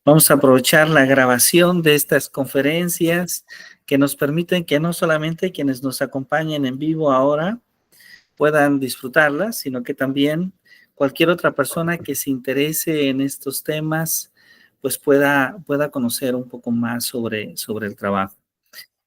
Vamos a aprovechar la grabación de estas conferencias que nos permiten que no solamente quienes nos acompañen en vivo ahora puedan disfrutarlas, sino que también cualquier otra persona que se interese en estos temas, pues pueda conocer un poco más sobre el trabajo.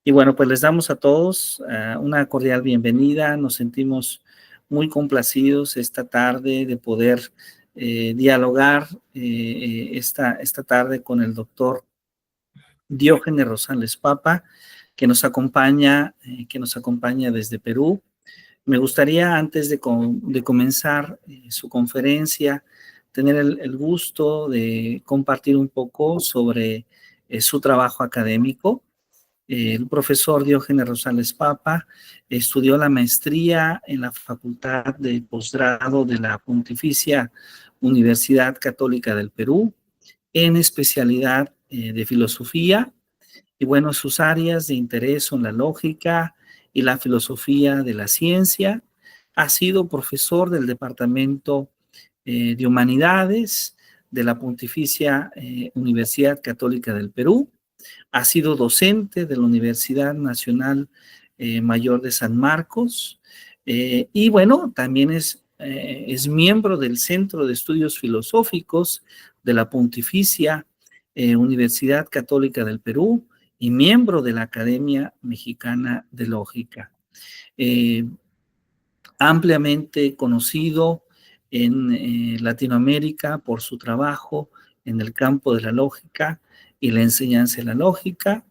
Y bueno, pues les damos a todos una cordial bienvenida. Nos sentimos muy complacidos esta tarde de poder dialogar esta tarde con el doctor Diógenes Rosales Papa, que nos acompaña desde Perú. Me gustaría, antes de comenzar su conferencia, tener el gusto de compartir un poco sobre su trabajo académico. El profesor Diógenes Rosales Papa estudió la maestría en la Facultad de Posgrado de la Pontificia Universidad Católica del Perú, en especialidad de filosofía. Y bueno, sus áreas de interés son la lógica y la filosofía de la ciencia. Ha sido profesor del Departamento de Humanidades de la Pontificia Universidad Católica del Perú. Ha sido docente de la Universidad Nacional Mayor de San Marcos. Y bueno, también es miembro del Centro de Estudios Filosóficos de la Pontificia Universidad Católica del Perú y miembro de la Academia Mexicana de Lógica. Ampliamente conocido en Latinoamérica por su trabajo en el campo de la lógica y la enseñanza de la lógica.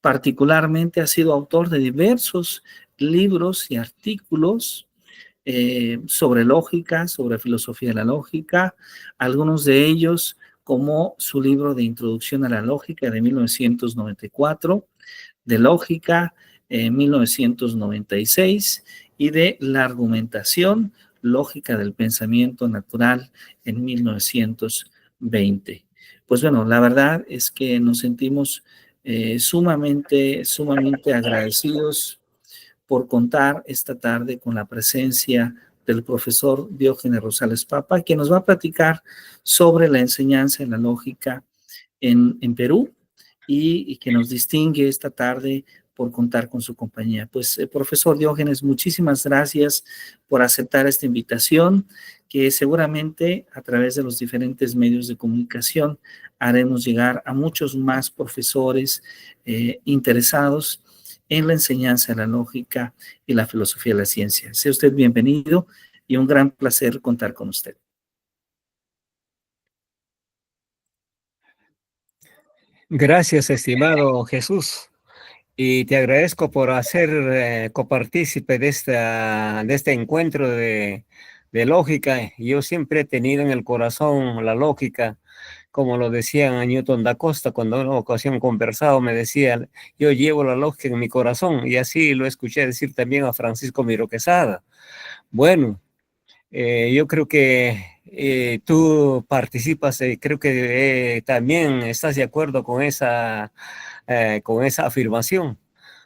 Particularmente ha sido autor de diversos libros y artículos sobre lógica, sobre filosofía de la lógica, algunos de ellos como su libro de Introducción a la Lógica de 1994, de Lógica en 1996 y de La Argumentación Lógica del Pensamiento Natural en 1920. Pues bueno, la verdad es que nos sentimos sumamente agradecidos por contar esta tarde con la presencia del profesor Diógenes Rosales Papa, que nos va a platicar sobre la enseñanza en la lógica en Perú y que nos distingue esta tarde por contar con su compañía. Pues, profesor Diógenes, muchísimas gracias por aceptar esta invitación, que seguramente a través de los diferentes medios de comunicación haremos llegar a muchos más profesores interesados en la enseñanza de la lógica y la filosofía de la ciencia. Sea usted bienvenido y un gran placer contar con usted. Gracias, estimado Jesús, y te agradezco por hacer copartícipe de este encuentro de lógica. Yo siempre he tenido en el corazón la lógica, como lo decían a Newton da Costa cuando en una ocasión conversado, me decía: yo llevo la lógica en mi corazón, y así lo escuché decir también a Francisco Miro Quesada. Bueno, yo creo que tú participas, creo que también estás de acuerdo con esa afirmación,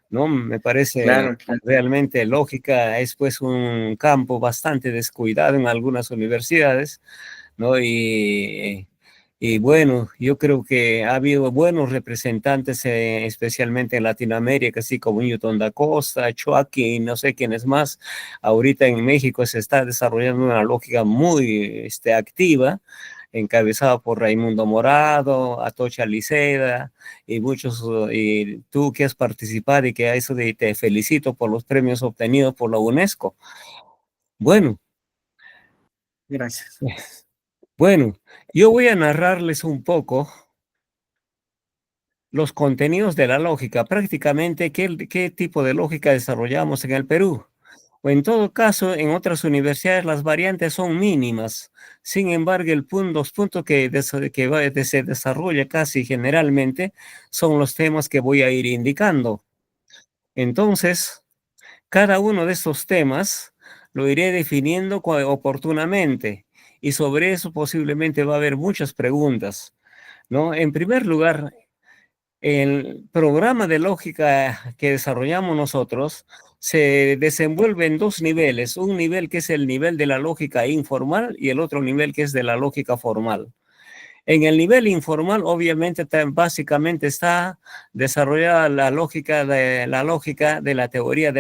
¿no? Me parece Claro. realmente lógica. Es pues un campo bastante descuidado en algunas universidades, ¿no? Y bueno, yo creo que ha habido buenos representantes, especialmente en Latinoamérica, así como Newton da Costa, Choaki y no sé quiénes más. Ahorita en México se está desarrollando una lógica muy activa, encabezada por Raimundo Morado, Atocha Liceda y muchos, y tú que has participado y que a eso de te felicito por los premios obtenidos por la UNESCO. Bueno. Gracias. Bueno, yo voy a narrarles un poco los contenidos de la lógica, prácticamente qué tipo de lógica desarrollamos en el Perú. O en todo caso, en otras universidades las variantes son mínimas. Sin embargo, los puntos que se desarrolla casi generalmente son los temas que voy a ir indicando. Entonces, cada uno de estos temas lo iré definiendo oportunamente, y sobre eso posiblemente va a haber muchas preguntas, ¿no? En primer lugar, el programa de lógica que desarrollamos nosotros se desenvuelve en dos niveles: un nivel que es el nivel de la lógica informal y el otro nivel que es de la lógica formal. En el nivel informal, obviamente, básicamente está desarrollada la lógica de la teoría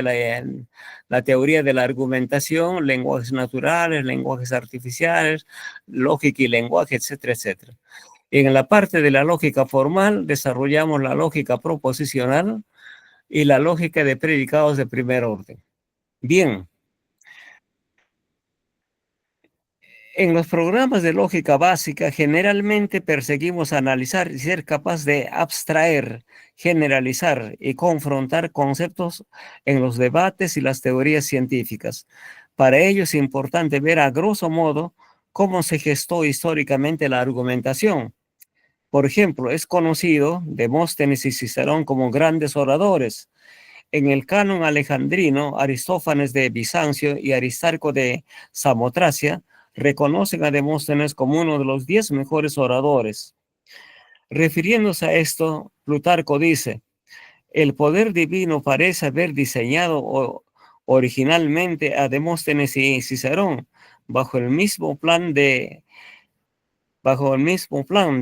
la teoría de la argumentación, lenguajes naturales, lenguajes artificiales, lógica y lenguaje, etcétera, etcétera. En la parte de la lógica formal, desarrollamos la lógica proposicional y la lógica de predicados de primer orden. Bien. En los programas de lógica básica generalmente perseguimos analizar y ser capaz de abstraer, generalizar y confrontar conceptos en los debates y las teorías científicas. Para ello es importante ver a grosso modo cómo se gestó históricamente la argumentación. Por ejemplo, es conocido Demóstenes y Cicerón como grandes oradores. En el canon alejandrino, Aristófanes de Bizancio y Aristarco de Samotracia reconocen a Demóstenes como uno de los 10 mejores oradores. Refiriéndose a esto, Plutarco dice, el poder divino parece haber diseñado originalmente a Demóstenes y Cicerón bajo el mismo plan,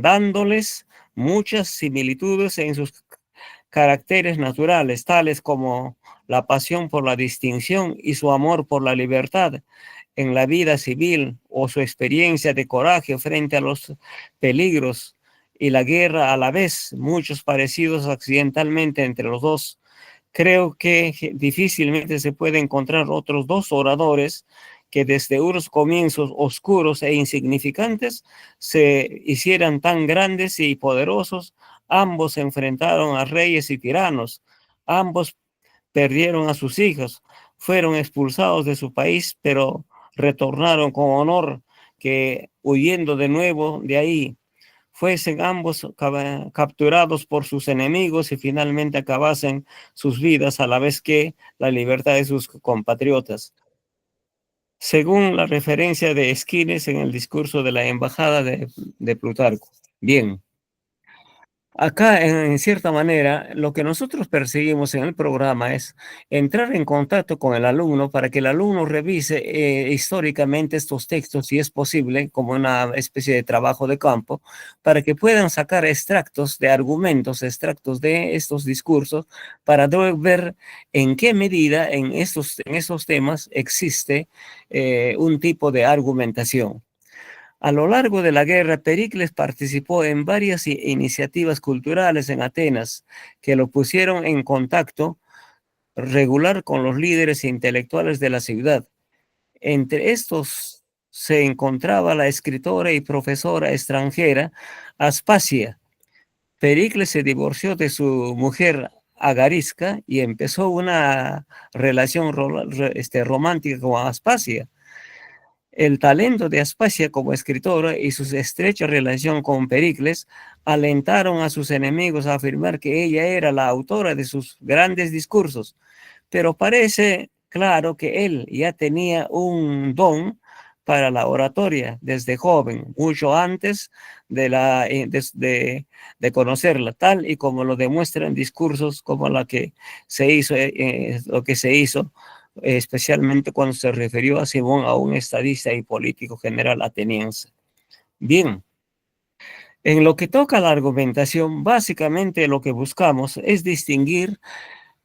dándoles muchas similitudes en sus caracteres naturales, tales como la pasión por la distinción y su amor por la libertad en la vida civil, o su experiencia de coraje frente a los peligros y la guerra a la vez, muchos parecidos accidentalmente entre los dos. Creo que difícilmente se puede encontrar otros dos oradores que desde unos comienzos oscuros e insignificantes se hicieran tan grandes y poderosos. Ambos se enfrentaron a reyes y tiranos. Ambos perdieron a sus hijos. Fueron expulsados de su país, pero retornaron con honor, que huyendo de nuevo de ahí, fuesen ambos capturados por sus enemigos y finalmente acabasen sus vidas a la vez que la libertad de sus compatriotas. Según la referencia de Esquines en el discurso de la embajada de Plutarco. Bien. Acá, en cierta manera, lo que nosotros perseguimos en el programa es entrar en contacto con el alumno para que el alumno revise históricamente estos textos, si es posible, como una especie de trabajo de campo, para que puedan sacar extractos de argumentos, extractos de estos discursos, para ver en qué medida en estos temas existe un tipo de argumentación. A lo largo de la guerra, Pericles participó en varias iniciativas culturales en Atenas que lo pusieron en contacto regular con los líderes intelectuales de la ciudad. Entre estos se encontraba la escritora y profesora extranjera Aspasia. Pericles se divorció de su mujer Agarisca y empezó una relación romántica con Aspasia. El talento de Aspasia como escritora y su estrecha relación con Pericles alentaron a sus enemigos a afirmar que ella era la autora de sus grandes discursos, pero parece claro que él ya tenía un don para la oratoria desde joven, mucho antes de conocerla, tal y como lo demuestran discursos como lo que se hizo especialmente cuando se refirió a Simón, a un estadista y político general ateniense. Bien, en lo que toca a la argumentación, básicamente lo que buscamos es distinguir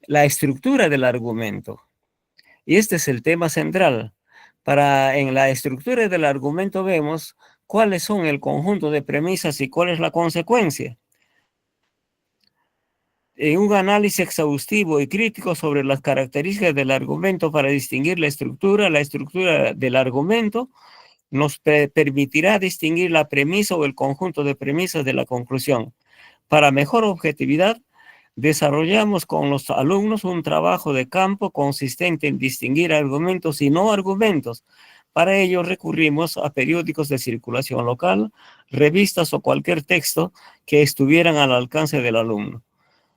la estructura del argumento. Y este es el tema central. En la estructura del argumento vemos cuáles son el conjunto de premisas y cuál es la consecuencia. En un análisis exhaustivo y crítico sobre las características del argumento para distinguir la estructura del argumento nos permitirá distinguir la premisa o el conjunto de premisas de la conclusión. Para mejor objetividad, desarrollamos con los alumnos un trabajo de campo consistente en distinguir argumentos y no argumentos. Para ello recurrimos a periódicos de circulación local, revistas o cualquier texto que estuvieran al alcance del alumno.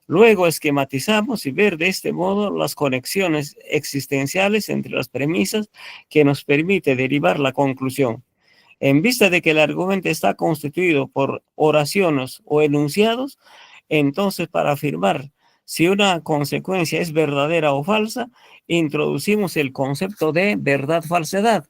Luego esquematizamos y ver de este modo las conexiones existenciales entre las premisas que nos permite derivar la conclusión. En vista de que el argumento está constituido por oraciones o enunciados, entonces para afirmar si una consecuencia es verdadera o falsa, introducimos el concepto de verdad-falsedad.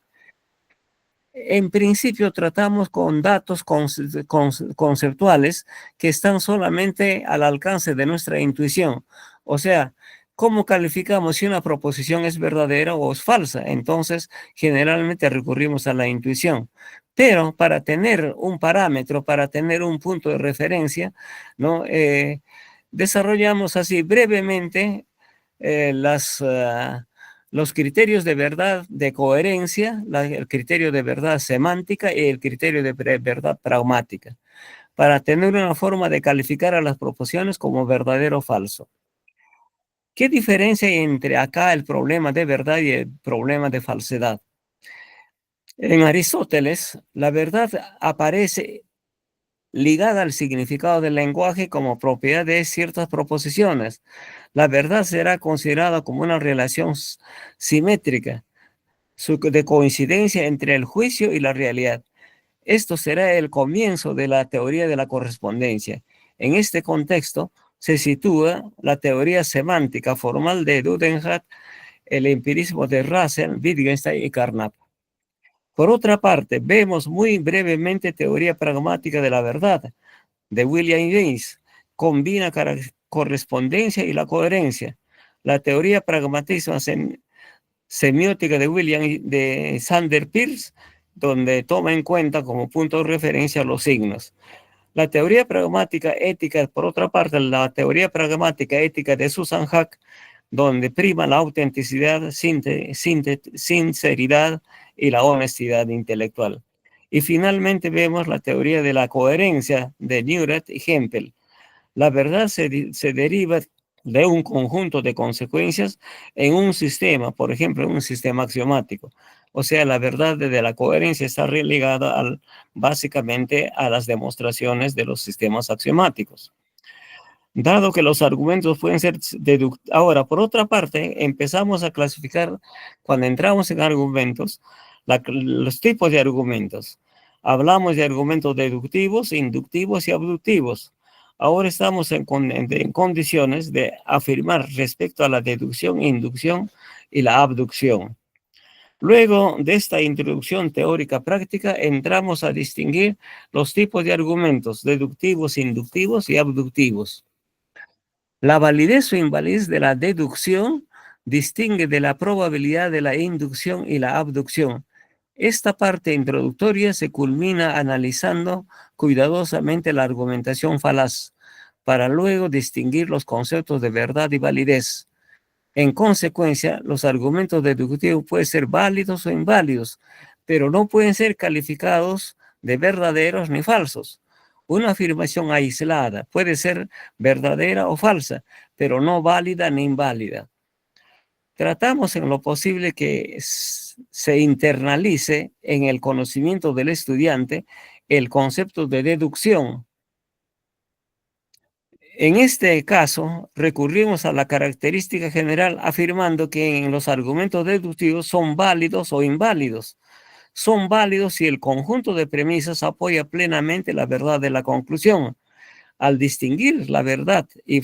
En principio tratamos con datos conceptuales que están solamente al alcance de nuestra intuición. O sea, ¿cómo calificamos si una proposición es verdadera o es falsa? Entonces, generalmente recurrimos a la intuición. Pero para tener un parámetro, para tener un punto de referencia, ¿no? Desarrollamos así brevemente los criterios de verdad de coherencia, el criterio de verdad semántica y el criterio de verdad pragmática, para tener una forma de calificar a las proposiciones como verdadero o falso. ¿Qué diferencia hay entre acá el problema de verdad y el problema de falsedad? En Aristóteles, la verdad aparece ligada al significado del lenguaje como propiedad de ciertas proposiciones. La verdad será considerada como una relación simétrica de coincidencia entre el juicio y la realidad. Esto será el comienzo de la teoría de la correspondencia. En este contexto se sitúa la teoría semántica formal de Dudenhat, el empirismo de Russell, Wittgenstein y Carnap. Por otra parte, vemos muy brevemente teoría pragmática de la verdad de William James. Combina correspondencia y la coherencia. La teoría pragmatismo semiótica de de Sander Peirce, donde toma en cuenta como punto de referencia los signos. La teoría pragmática ética, por otra parte, la teoría pragmática ética de Susan Hack, donde prima la autenticidad, sinceridad y la honestidad intelectual. Y finalmente vemos la teoría de la coherencia de Neurath y Hempel. La verdad se deriva de un conjunto de consecuencias en un sistema, por ejemplo, en un sistema axiomático. O sea, la verdad de la coherencia está relegada básicamente a las demostraciones de los sistemas axiomáticos. Dado que los argumentos pueden ser deductibles. Ahora, por otra parte, empezamos a clasificar, cuando entramos en argumentos, los tipos de argumentos. Hablamos de argumentos deductivos, inductivos y abductivos. Ahora estamos en condiciones de afirmar respecto a la deducción, inducción y la abducción. Luego de esta introducción teórica práctica, entramos a distinguir los tipos de argumentos deductivos, inductivos y abductivos. La validez o invalidez de la deducción distingue de la probabilidad de la inducción y la abducción. Esta parte introductoria se culmina analizando cuidadosamente la argumentación falaz, para luego distinguir los conceptos de verdad y validez. En consecuencia, los argumentos deductivos pueden ser válidos o inválidos, pero no pueden ser calificados de verdaderos ni falsos. Una afirmación aislada puede ser verdadera o falsa, pero no válida ni inválida. Tratamos en lo posible que se internalice en el conocimiento del estudiante el concepto de deducción. En este caso, recurrimos a la característica general afirmando que en los argumentos deductivos son válidos o inválidos. Son válidos si el conjunto de premisas apoya plenamente la verdad de la conclusión. Al distinguir la verdad y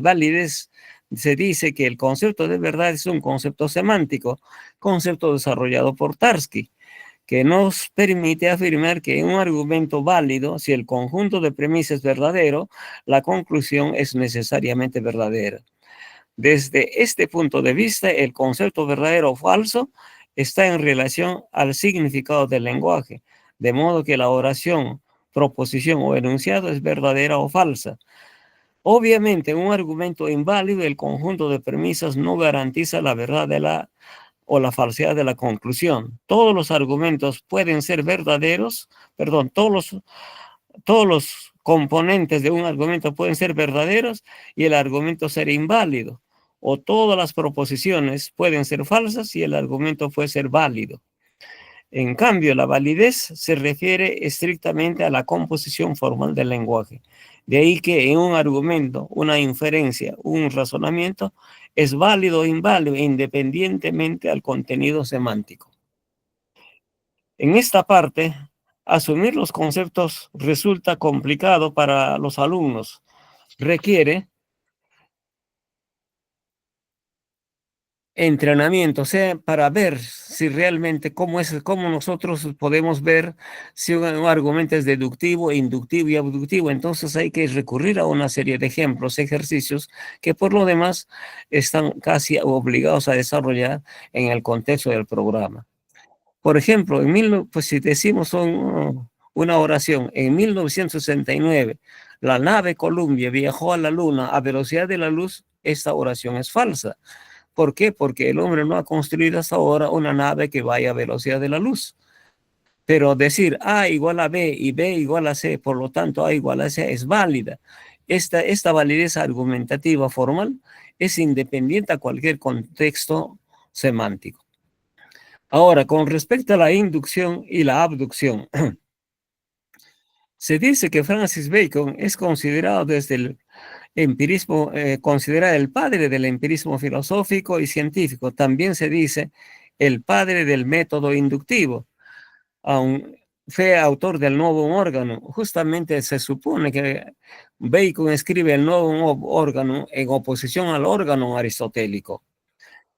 validez, se dice que el concepto de verdad es un concepto semántico, concepto desarrollado por Tarski, que nos permite afirmar que en un argumento válido, si el conjunto de premisas es verdadero, la conclusión es necesariamente verdadera. Desde este punto de vista, el concepto verdadero o falso está en relación al significado del lenguaje, de modo que la oración, proposición o enunciado es verdadera o falsa. Obviamente, en un argumento inválido, el conjunto de premisas no garantiza la verdad o la falsedad de la conclusión. Todos los argumentos pueden ser verdaderos, todos los componentes de un argumento pueden ser verdaderos y el argumento ser inválido. O todas las proposiciones pueden ser falsas y el argumento puede ser válido. En cambio, la validez se refiere estrictamente a la composición formal del lenguaje. De ahí que en un argumento, una inferencia, un razonamiento es válido o inválido independientemente al contenido semántico. En esta parte, asumir los conceptos resulta complicado para los alumnos. Requiere entrenamiento, o sea, para ver si realmente cómo nosotros podemos ver si un argumento es deductivo, inductivo y abductivo. Entonces hay que recurrir a una serie de ejemplos, ejercicios que por lo demás están casi obligados a desarrollar en el contexto del programa. Por ejemplo, pues si decimos una oración, en 1969, la nave Columbia viajó a la Luna a velocidad de la luz, esta oración es falsa. ¿Por qué? Porque el hombre no ha construido hasta ahora una nave que vaya a velocidad de la luz. Pero decir A igual a B y B igual a C, por lo tanto A igual a C es válida. Esta validez argumentativa formal es independiente a cualquier contexto semántico. Ahora, con respecto a la inducción y la abducción, se dice que Francis Bacon es considerado desde el empirismo, considera el padre del empirismo filosófico y científico. También se dice el padre del método inductivo. Fue autor del Nuevo Órgano. Justamente se supone que Bacon escribe el Nuevo Órgano en oposición al órgano aristotélico.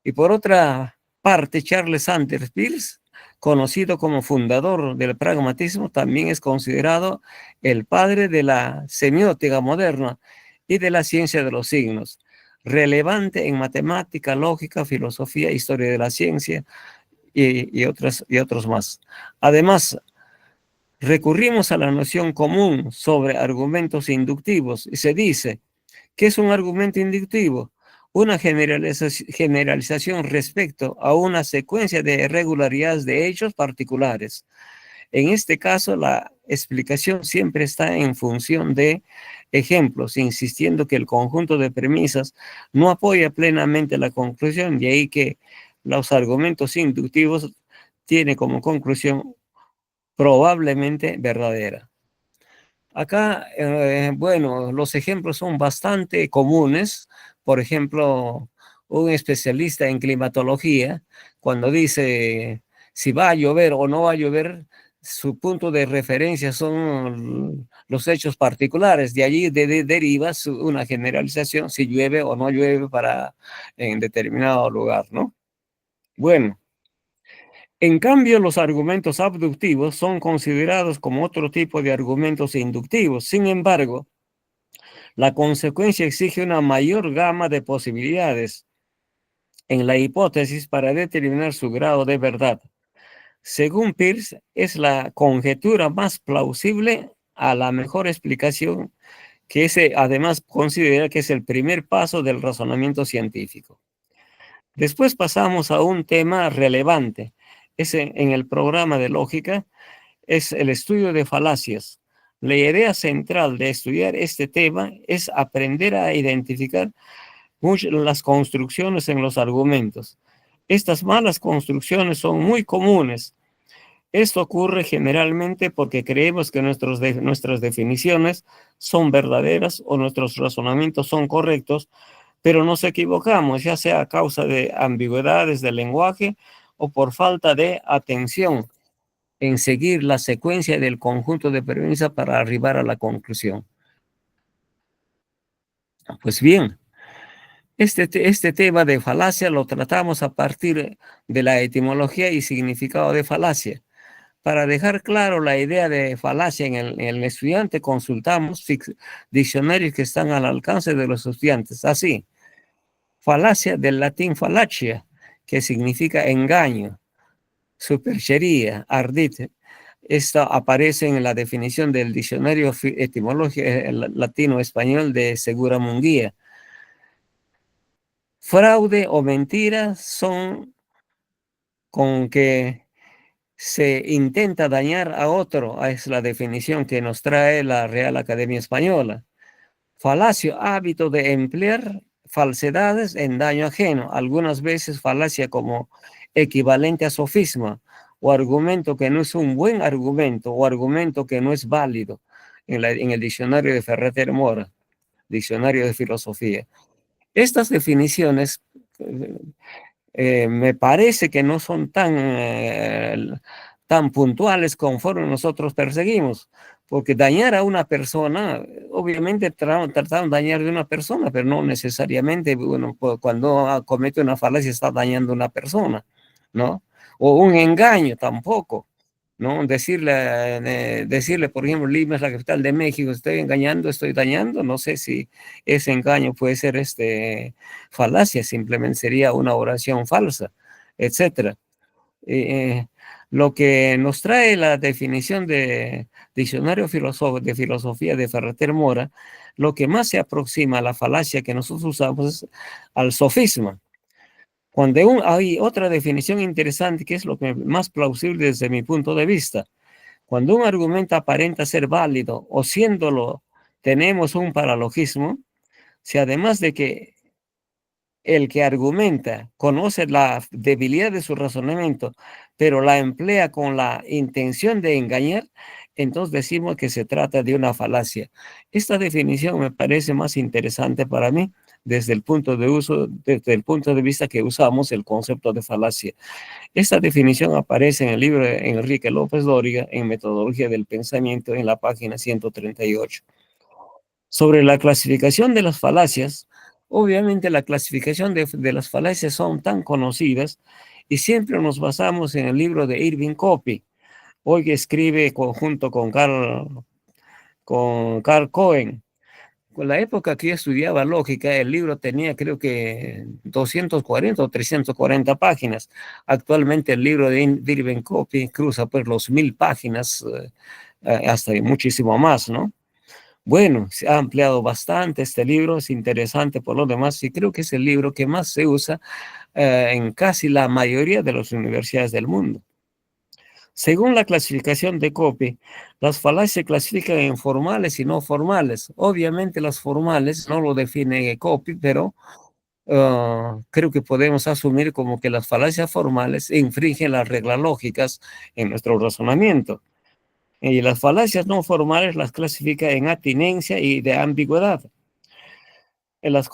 Y por otra parte, Charles Sanders Peirce, conocido como fundador del pragmatismo, también es considerado el padre de la semiótica moderna y de la ciencia de los signos, relevante en matemática, lógica, filosofía, historia de la ciencia y otros más. Además, recurrimos a la noción común sobre argumentos inductivos y se dice, ¿qué es un argumento inductivo? Una generalización respecto a una secuencia de irregularidades de hechos particulares. En este caso, la explicación siempre está en función de ejemplos, insistiendo que el conjunto de premisas no apoya plenamente la conclusión, de ahí que los argumentos inductivos tienen como conclusión probablemente verdadera. Acá, bueno, los ejemplos son bastante comunes. Por ejemplo, un especialista en climatología, cuando dice si va a llover o no va a llover, su punto de referencia son los hechos particulares. De allí deriva una generalización si llueve o no llueve en determinado lugar, ¿no? Bueno. En cambio, los argumentos abductivos son considerados como otro tipo de argumentos inductivos. Sin embargo, la consecuencia exige una mayor gama de posibilidades en la hipótesis para determinar su grado de verdad. Según Peirce, es la conjetura más plausible a la mejor explicación que además considera que es el primer paso del razonamiento científico. Después pasamos a un tema relevante. En el programa de lógica es el estudio de falacias. La idea central de estudiar este tema es aprender a identificar las construcciones en los argumentos. Estas malas construcciones son muy comunes. Esto ocurre generalmente porque creemos que nuestras definiciones son verdaderas o nuestros razonamientos son correctos, pero nos equivocamos, ya sea a causa de ambigüedades del lenguaje o por falta de atención en seguir la secuencia del conjunto de premisas para arribar a la conclusión. Pues bien, este tema de falacia lo tratamos a partir de la etimología y significado de falacia. Para dejar claro la idea de falacia en el estudiante, consultamos diccionarios que están al alcance de los estudiantes. Así, falacia del latín falacia, que significa engaño, superchería, ardid. Esto aparece en la definición del diccionario etimológico latino-español de Segura Munguía. Fraude o mentira son con que se intenta dañar a otro. Es la definición que nos trae la Real Academia Española. Falacio, hábito de emplear falsedades en daño ajeno. Algunas veces falacia como equivalente a sofisma o argumento que no es un buen argumento o argumento que no es válido en el diccionario de Ferreter Mora, diccionario de filosofía. Estas definiciones me parece que no son tan puntuales conforme nosotros perseguimos, Porque dañar a una persona, obviamente trataron de dañar de una persona, pero no necesariamente, bueno, cuando comete una falacia está dañando a una persona, ¿no? O un engaño tampoco, ¿no? Decirle, por ejemplo, Lima es la capital de México, estoy engañando, estoy dañando, no sé si ese engaño puede ser falacia, simplemente sería una oración falsa, etcétera. Eh, lo que nos trae la definición de Diccionario de Filosofía de Ferrater Mora, lo que más se aproxima a la falacia que nosotros usamos es al sofisma. Cuando hay otra definición interesante que es lo que más plausible desde mi punto de vista. Cuando un argumento aparenta ser válido o siéndolo tenemos un paralogismo, si además de que el que argumenta conoce la debilidad de su razonamiento, pero la emplea con la intención de engañar, entonces decimos que se trata de una falacia. Esta definición me parece más interesante para mí desde el desde el punto de vista que usamos el concepto de falacia. Esta definición aparece en el libro de Enrique López Dóriga, en Metodología del Pensamiento, en la página 138. Sobre la clasificación de las falacias, obviamente la clasificación de las falacias son tan conocidas y siempre nos basamos en el libro de Irving Copy, hoy que escribe junto con Carl Cohen. Con la época que yo estudiaba lógica, el libro tenía creo que 240 o 340 páginas. Actualmente el libro de Irving Copy cruza pues los 1000 páginas, hasta muchísimo más, ¿no? Bueno, se ha ampliado bastante este libro, es interesante por lo demás y creo que es el libro que más se usa en casi la mayoría de las universidades del mundo. Según la clasificación de Copy, las falacias se clasifican en formales y no formales. Obviamente las formales no lo define Copy, pero creo que podemos asumir como que las falacias formales infringen las reglas lógicas en nuestro razonamiento. Y las falacias no formales las clasifica en atinencia y de ambigüedad. En las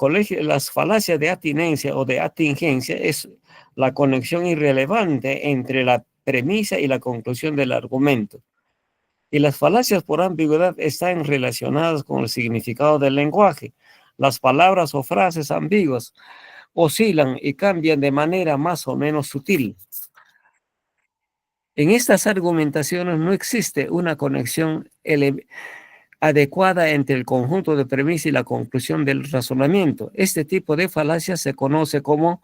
falacias de atinencia o de atingencia es la conexión irrelevante entre la premisa y la conclusión del argumento. Y las falacias por ambigüedad están relacionadas con el significado del lenguaje. Las palabras o frases ambiguas oscilan y cambian de manera más o menos sutil. En estas argumentaciones no existe una conexión adecuada entre el conjunto de premisas y la conclusión del razonamiento. Este tipo de falacias se conoce como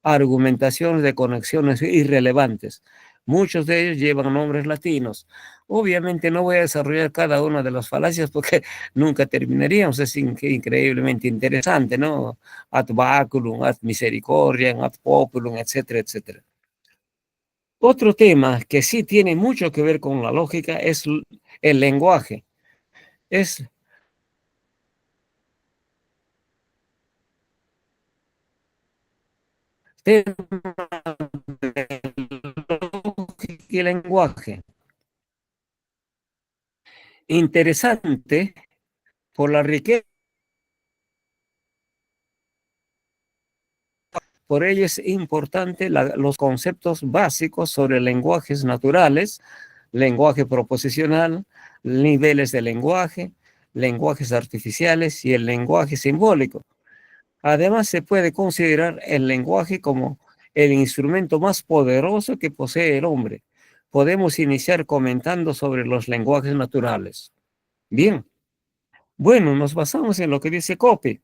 argumentaciones de conexiones irrelevantes. Muchos de ellos llevan nombres latinos. Obviamente no voy a desarrollar cada una de las falacias porque nunca terminaríamos. Es increíblemente interesante, ¿no? Ad baculum, ad misericordiam, ad populum, etcétera, etcétera. Otro tema que sí tiene mucho que ver con la lógica es el lenguaje. Es tema de lógica y lenguaje. Interesante por la riqueza. Por ello es importante los conceptos básicos sobre lenguajes naturales, lenguaje proposicional, niveles de lenguaje, lenguajes artificiales y el lenguaje simbólico. Además, se puede considerar el lenguaje como el instrumento más poderoso que posee el hombre. Podemos iniciar comentando sobre los lenguajes naturales. Bien, bueno, nos basamos en lo que dice Copy,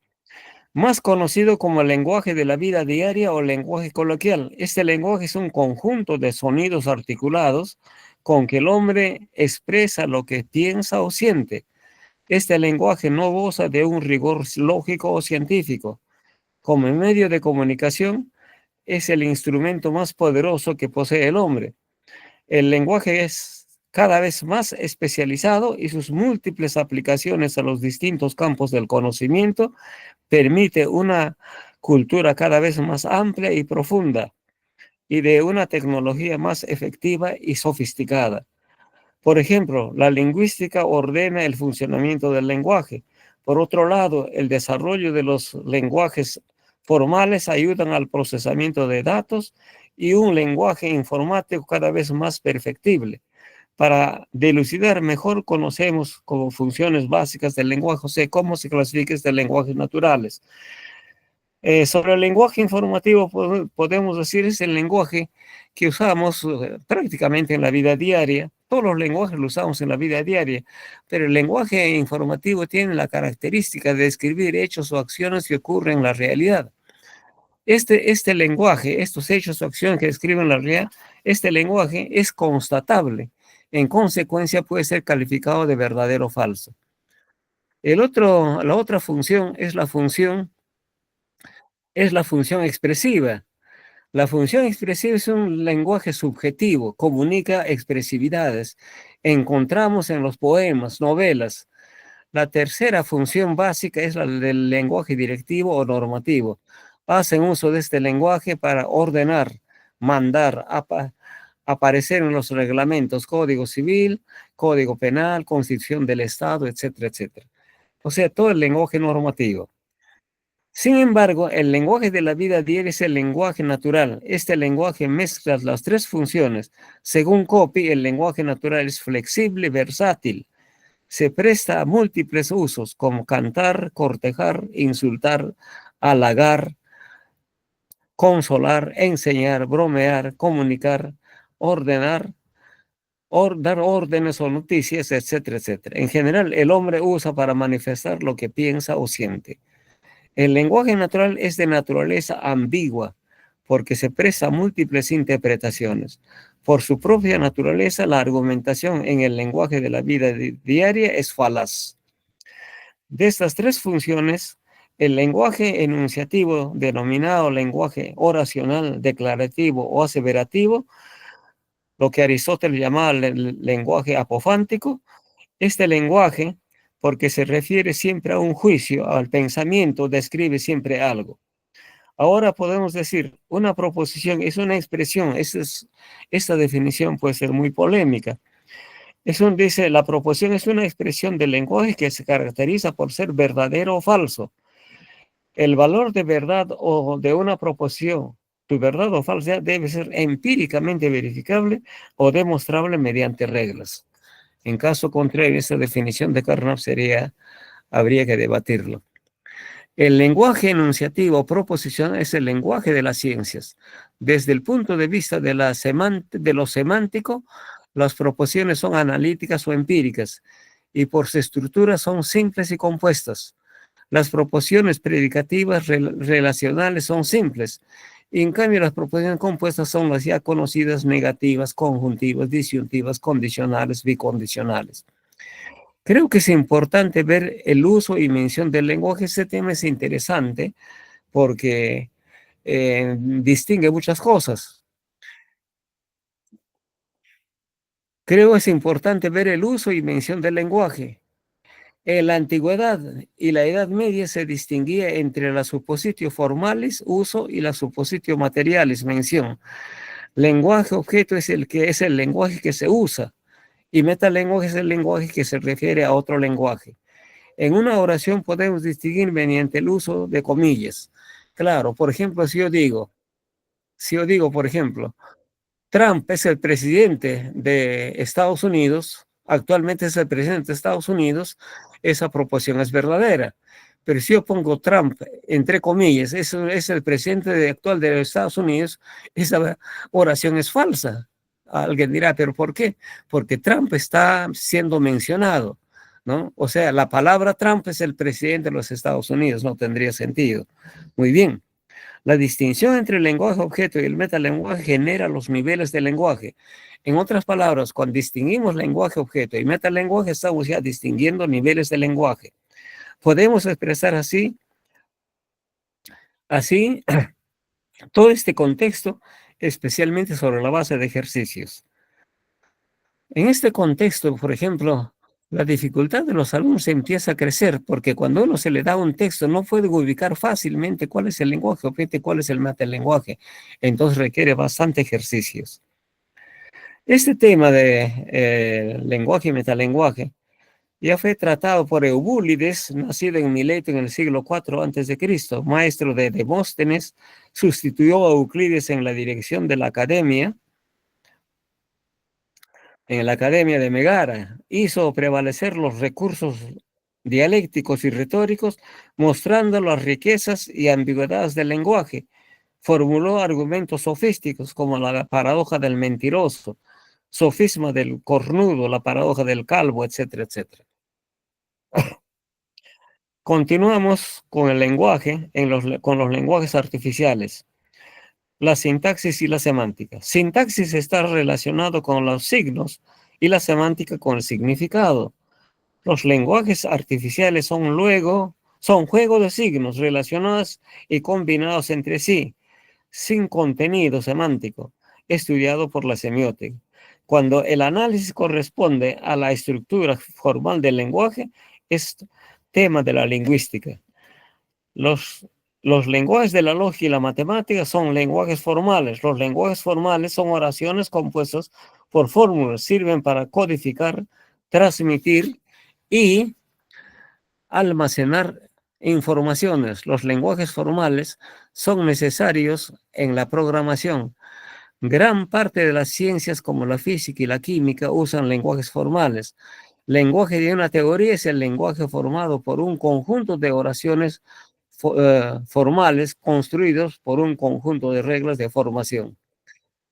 más conocido como el lenguaje de la vida diaria o lenguaje coloquial. Este lenguaje es un conjunto de sonidos articulados con que el hombre expresa lo que piensa o siente. Este lenguaje no goza de un rigor lógico o científico. Como medio de comunicación, es el instrumento más poderoso que posee el hombre. El lenguaje es cada vez más especializado y sus múltiples aplicaciones a los distintos campos del conocimiento permite una cultura cada vez más amplia y profunda y de una tecnología más efectiva y sofisticada. Por ejemplo, la lingüística ordena el funcionamiento del lenguaje. Por otro lado, el desarrollo de los lenguajes formales ayudan al procesamiento de datos y un lenguaje informático cada vez más perfectible. Para dilucidar mejor, conocemos como funciones básicas del lenguaje, o sea, cómo se clasifica este lenguajes naturales. Sobre el lenguaje informativo, podemos decir es el lenguaje que usamos prácticamente en la vida diaria. Todos los lenguajes los usamos en la vida diaria, pero el lenguaje informativo tiene la característica de describir hechos o acciones que ocurren en la realidad. Este lenguaje, estos hechos o acciones que describen la realidad, este lenguaje es constatable. En consecuencia, puede ser calificado de verdadero o falso. La otra función es la función expresiva. La función expresiva es un lenguaje subjetivo, comunica expresividades. Encontramos en los poemas, novelas. La tercera función básica es la del lenguaje directivo o normativo. Hacen uso de este lenguaje para ordenar, mandar, aparecer en los reglamentos, Código Civil, Código Penal, Constitución del Estado, etcétera, etcétera. O sea, todo el lenguaje normativo. Sin embargo, el lenguaje de la vida diaria es el lenguaje natural. Este lenguaje mezcla las tres funciones. Según Copy, el lenguaje natural es flexible, versátil. Se presta a múltiples usos, como cantar, cortejar, insultar, halagar, consolar, enseñar, bromear, comunicar, ordenar, dar órdenes o noticias, etcétera, etcétera. En general, el hombre usa para manifestar lo que piensa o siente. El lenguaje natural es de naturaleza ambigua porque se presta a múltiples interpretaciones. Por su propia naturaleza, la argumentación en el lenguaje de la vida diaria es falaz. De estas tres funciones, el lenguaje enunciativo, denominado lenguaje oracional, declarativo o aseverativo, lo que Aristóteles llamaba el lenguaje apofántico, este lenguaje, porque se refiere siempre a un juicio, al pensamiento, describe siempre algo. Ahora podemos decir, una proposición es una expresión. Esta definición puede ser muy polémica. Dice, la proposición es una expresión del lenguaje que se caracteriza por ser verdadero o falso. El valor de verdad o de una proposición, tu verdad o falsedad, debe ser empíricamente verificable o demostrable mediante reglas. En caso contrario, esta definición de Carnap habría que debatirlo. El lenguaje enunciativo proposicional es el lenguaje de las ciencias. Desde el punto de vista de lo semántico, las proposiciones son analíticas o empíricas y por su estructura son simples y compuestas. Las proposiciones predicativas relacionales son simples. Y en cambio, las proposiciones compuestas son las ya conocidas negativas, conjuntivas, disyuntivas, condicionales, bicondicionales. Creo que es importante ver el uso y mención del lenguaje. Este tema es interesante porque distingue muchas cosas. Creo que es importante ver el uso y mención del lenguaje. En la antigüedad y la Edad Media se distinguía entre las supositio formales, uso, y las supositio materiales, mención. Lenguaje objeto es el lenguaje que se usa, y metalenguaje es el lenguaje que se refiere a otro lenguaje. En una oración podemos distinguir mediante el uso de comillas. Claro, por ejemplo, si yo digo, por ejemplo, Trump es el presidente de Estados Unidos, actualmente es el presidente de Estados Unidos, esa proposición es verdadera. Pero si yo pongo Trump, entre comillas, eso es el presidente actual de Estados Unidos, esa oración es falsa. Alguien dirá, ¿pero por qué? Porque Trump está siendo mencionado, ¿no? O sea, la palabra Trump es el presidente de los Estados Unidos, no tendría sentido. Muy bien. La distinción entre el lenguaje objeto y el metalenguaje genera los niveles del lenguaje. En otras palabras, cuando distinguimos lenguaje objeto y metalenguaje, estamos ya distinguiendo niveles del lenguaje. Podemos expresar así todo este contexto, especialmente sobre la base de ejercicios. En este contexto, por ejemplo, la dificultad de los alumnos empieza a crecer porque cuando uno se le da un texto no puede ubicar fácilmente cuál es el lenguaje objeto y cuál es el metalenguaje. Entonces requiere bastante ejercicios. Este tema de lenguaje y metalenguaje ya fue tratado por Eubúlides, nacido en Mileto en el siglo IV a.C., maestro de Demóstenes, sustituyó a Euclides en la dirección de la academia. en la Academia de Megara, hizo prevalecer los recursos dialécticos y retóricos, mostrando las riquezas y ambigüedades del lenguaje. Formuló argumentos sofísticos como la paradoja del mentiroso, sofisma del cornudo, la paradoja del calvo, etcétera, etcétera. Continuamos con el lenguaje, con los lenguajes artificiales, la sintaxis y la semántica. Sintaxis está relacionado con los signos y la semántica con el significado. Los lenguajes artificiales son juegos de signos relacionados y combinados entre sí, sin contenido semántico, estudiado por la semiótica. Cuando el análisis corresponde a la estructura formal del lenguaje, es tema de la lingüística. Los lenguajes de la lógica y la matemática son lenguajes formales. Los lenguajes formales son oraciones compuestas por fórmulas, sirven para codificar, transmitir y almacenar informaciones. Los lenguajes formales son necesarios en la programación. Gran parte de las ciencias como la física y la química usan lenguajes formales. Lenguaje de una teoría es el lenguaje formado por un conjunto de oraciones formales construidos por un conjunto de reglas de formación.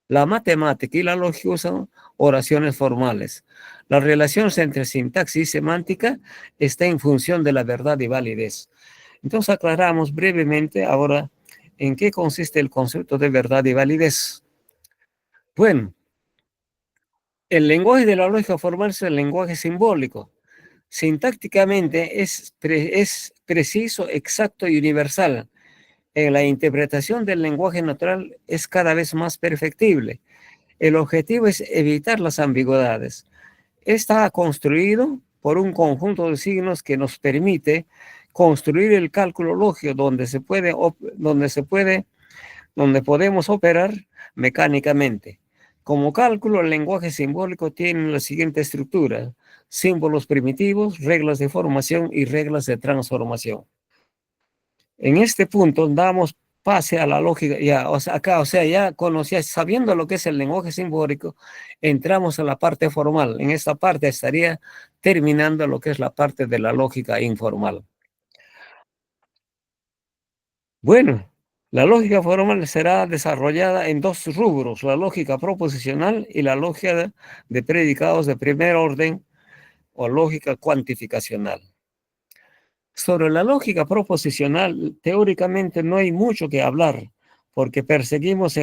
La matemática y la lógica usan oraciones formales. La relación entre sintaxis y semántica está en función de la verdad y validez. Entonces aclaramos brevemente ahora en qué consiste el concepto de verdad y validez. Bueno, el lenguaje de la lógica formal es el lenguaje simbólico. Sintácticamente es preciso, exacto y universal. En la interpretación del lenguaje natural es cada vez más perfectible. El objetivo es evitar las ambigüedades. Está construido por un conjunto de signos que nos permite construir el cálculo lógico donde podemos operar mecánicamente. Como cálculo, el lenguaje simbólico tiene la siguiente estructura: símbolos primitivos, reglas de formación y reglas de transformación. En este punto damos pase a la lógica, ya sabiendo lo que es el lenguaje simbólico, entramos a la parte formal. En esta parte estaría terminando lo que es la parte de la lógica informal. Bueno, la lógica formal será desarrollada en dos rubros: la lógica proposicional y la lógica de predicados de primer orden o lógica cuantificacional. Sobre la lógica proposicional, teóricamente no hay mucho que hablar, porque presentamos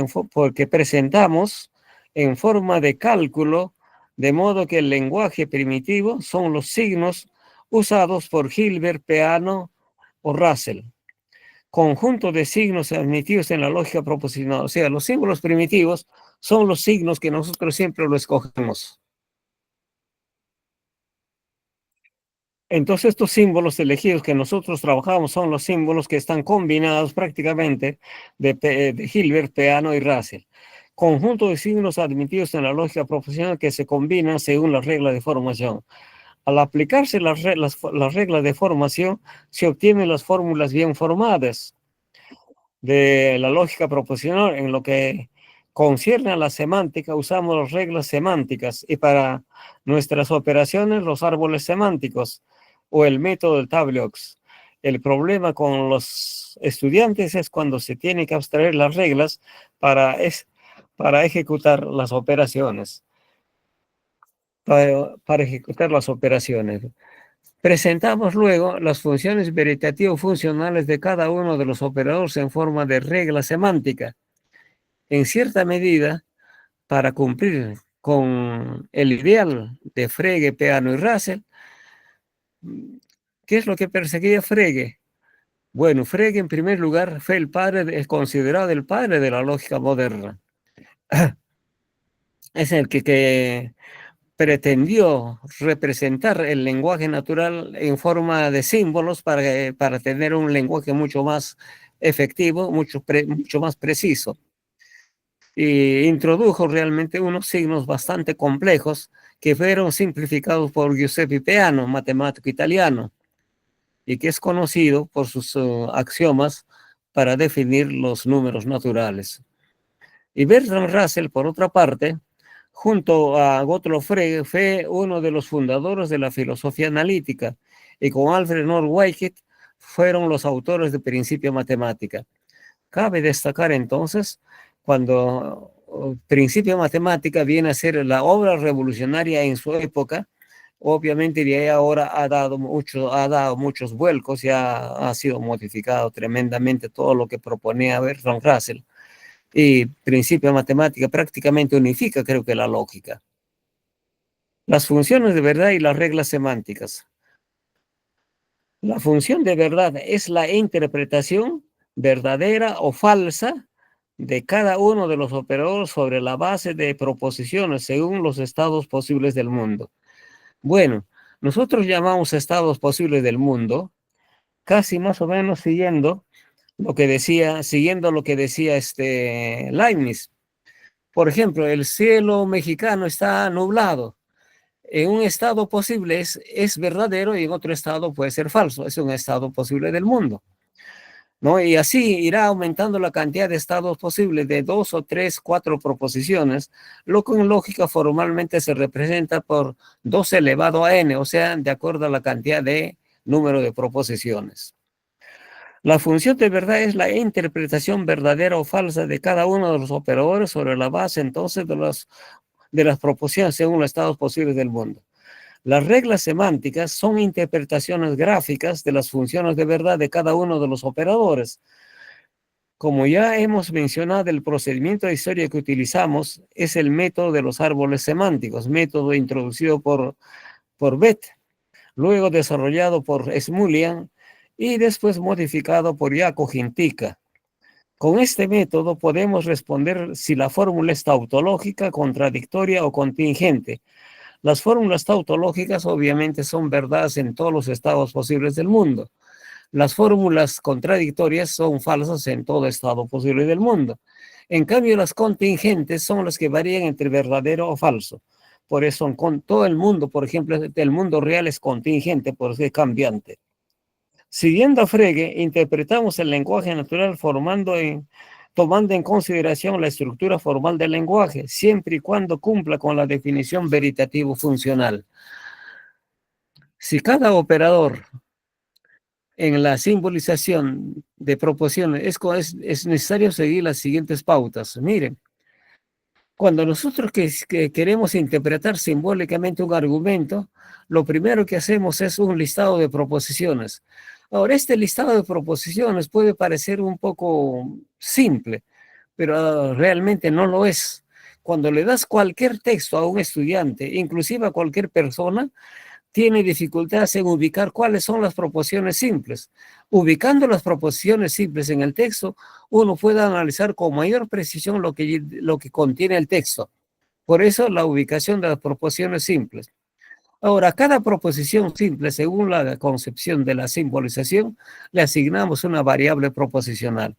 en forma de cálculo, de modo que el lenguaje primitivo son los signos usados por Hilbert, Peano o Russell. Conjunto de signos admitidos en la lógica proposicional. O sea, los símbolos primitivos son los signos que nosotros siempre lo escogemos. Entonces, estos símbolos elegidos que nosotros trabajamos son los símbolos que están combinados prácticamente de Hilbert, Peano y Russell. Conjunto de signos admitidos en la lógica proposicional que se combinan según las reglas de formación. Al aplicarse las reglas de formación, se obtienen las fórmulas bien formadas de la lógica proposicional. En lo que concierne a la semántica, usamos las reglas semánticas y para nuestras operaciones los árboles semánticos o el método del Tableaux. El problema con los estudiantes es cuando se tiene que abstraer las reglas para ejecutar las operaciones. Para ejecutar las operaciones. Presentamos luego las funciones veritativo-funcionales de cada uno de los operadores en forma de regla semántica. En cierta medida, para cumplir con el ideal de Frege, Peano y Russell, ¿qué es lo que perseguía Frege? Bueno, Frege en primer lugar fue es considerado el padre de la lógica moderna. Es el que pretendió representar el lenguaje natural en forma de símbolos para tener un lenguaje mucho más efectivo, mucho más preciso. Y introdujo realmente unos signos bastante complejos que fueron simplificados por Giuseppe Peano, matemático italiano, y que es conocido por sus axiomas para definir los números naturales. Y Bertrand Russell, por otra parte, junto a Gottlob Frege, fue uno de los fundadores de la filosofía analítica, y con Alfred North Whitehead fueron los autores de Principia Matemática. Cabe destacar entonces, cuando Principia Matemática viene a ser la obra revolucionaria en su época, obviamente de ahí ahora ha dado muchos vuelcos y ha sido modificado tremendamente todo lo que proponía Bertrand Russell. Y Principio de Matemática prácticamente unifica, creo que, la lógica. Las funciones de verdad y las reglas semánticas. La función de verdad es la interpretación verdadera o falsa de cada uno de los operadores sobre la base de proposiciones según los estados posibles del mundo. Bueno, nosotros llamamos estados posibles del mundo casi más o menos siguiendo lo que decía Leibniz. Por ejemplo, el cielo mexicano está nublado. En un estado posible es verdadero y en otro estado puede ser falso. Es un estado posible del mundo, ¿no? Y así irá aumentando la cantidad de estados posibles de 2 o 3, 4 proposiciones, lo que en lógica formalmente se representa por 2 elevado a n, o sea, de acuerdo a la cantidad de número de proposiciones. La función de verdad es la interpretación verdadera o falsa de cada uno de los operadores sobre la base entonces de las proposiciones según los estados posibles del mundo. Las reglas semánticas son interpretaciones gráficas de las funciones de verdad de cada uno de los operadores. Como ya hemos mencionado, el procedimiento de historia que utilizamos es el método de los árboles semánticos, método introducido por Beth, luego desarrollado por Smulian y después modificado por Jaakko Hintikka. Con este método podemos responder si la fórmula es tautológica, contradictoria o contingente. Las fórmulas tautológicas obviamente son verdades en todos los estados posibles del mundo. Las fórmulas contradictorias son falsas en todo estado posible del mundo. En cambio, las contingentes son las que varían entre verdadero o falso. Por eso con todo el mundo, por ejemplo, el mundo real es contingente, por eso es cambiante. Siguiendo a Frege, interpretamos el lenguaje natural tomando en consideración la estructura formal del lenguaje, siempre y cuando cumpla con la definición veritativo-funcional. Si cada operador en la simbolización de proposiciones es necesario seguir las siguientes pautas. Miren, cuando nosotros que queremos interpretar simbólicamente un argumento, lo primero que hacemos es un listado de proposiciones. Ahora, este listado de proposiciones puede parecer un poco simple, pero realmente no lo es. Cuando le das cualquier texto a un estudiante, inclusive a cualquier persona, tiene dificultades en ubicar cuáles son las proposiciones simples. Ubicando las proposiciones simples en el texto, uno puede analizar con mayor precisión lo que contiene el texto. Por eso la ubicación de las proposiciones simples. Ahora, a cada proposición simple, según la concepción de la simbolización, le asignamos una variable proposicional.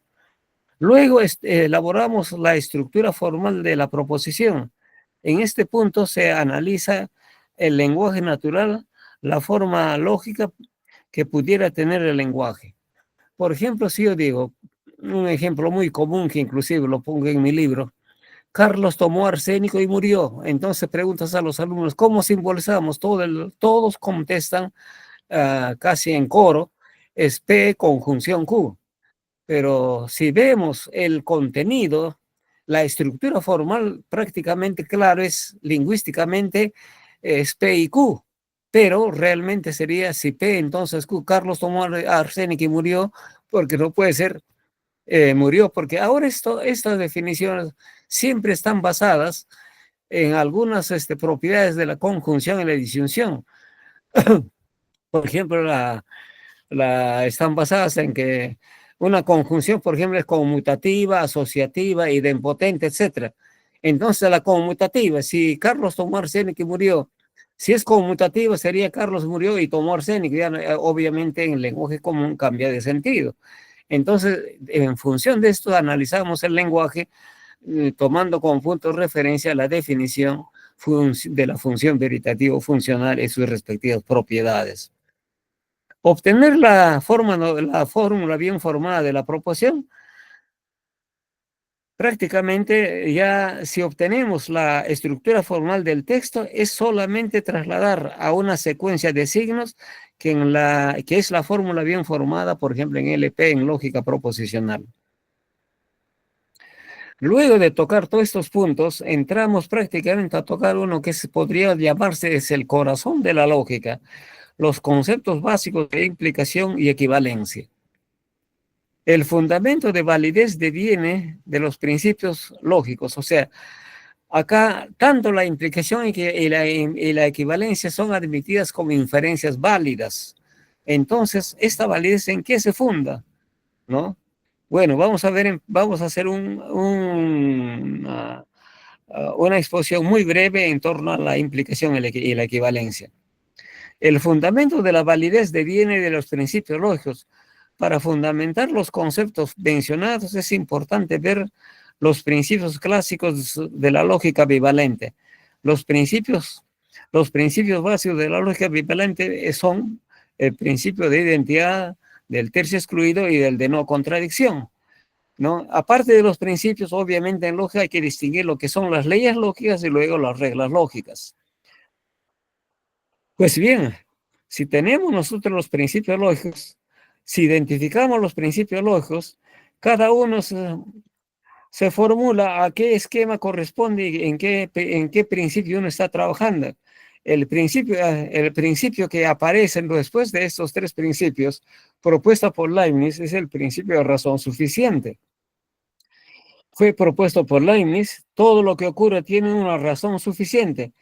Luego elaboramos la estructura formal de la proposición. En este punto se analiza el lenguaje natural, la forma lógica que pudiera tener el lenguaje. Por ejemplo, si yo digo, un ejemplo muy común que inclusive lo pongo en mi libro, Carlos tomó arsénico y murió. Entonces preguntas a los alumnos, ¿cómo simbolizamos? Todos contestan casi en coro, es P conjunción Q. Pero si vemos el contenido, la estructura formal prácticamente claro es lingüísticamente es P y Q, pero realmente sería si P, entonces Q. Carlos tomó arsénico y murió, porque no puede ser murió, porque ahora estas definiciones siempre están basadas en algunas propiedades de la conjunción y la disyunción. Por ejemplo, están basadas en que una conjunción, por ejemplo, es conmutativa, asociativa, idempotente, etc. Entonces, la conmutativa, si Carlos tomó arsénico y murió, si es conmutativa, sería Carlos murió y tomó arsénico. Ya, obviamente, en el lenguaje común cambia de sentido. Entonces, en función de esto, analizamos el lenguaje tomando como punto de referencia la definición de la función veritativo-funcional y sus respectivas propiedades. Obtener la fórmula bien formada de la proposición Prácticamente ya si obtenemos la estructura formal del texto, es solamente trasladar a una secuencia de signos que es la fórmula bien formada, por ejemplo, en LP, en lógica proposicional. Luego de tocar todos estos puntos, entramos prácticamente a tocar uno que podría llamarse es el corazón de la lógica, los conceptos básicos de implicación y equivalencia. El fundamento de validez deviene de los principios lógicos, o sea, acá tanto la implicación y la equivalencia son admitidas como inferencias válidas. Entonces, ¿esta validez en qué se funda? ¿No? Bueno, vamos a hacer una exposición muy breve en torno a la implicación y la equivalencia. El fundamento de la validez deviene de los principios lógicos. Para fundamentar los conceptos mencionados es importante ver los principios clásicos de la lógica bivalente. Los principios básicos de la lógica bivalente son el principio de identidad, del tercio excluido y del de no contradicción, ¿no? Aparte de los principios, obviamente en lógica hay que distinguir lo que son las leyes lógicas y luego las reglas lógicas. Pues bien, si tenemos nosotros los principios lógicos, si identificamos los principios lógicos, cada uno se formula a qué esquema corresponde y en qué principio uno está trabajando. El principio que aparece después de estos tres principios, propuesta por Leibniz, es el principio de razón suficiente. Fue propuesto por Leibniz, todo lo que ocurre tiene una razón suficiente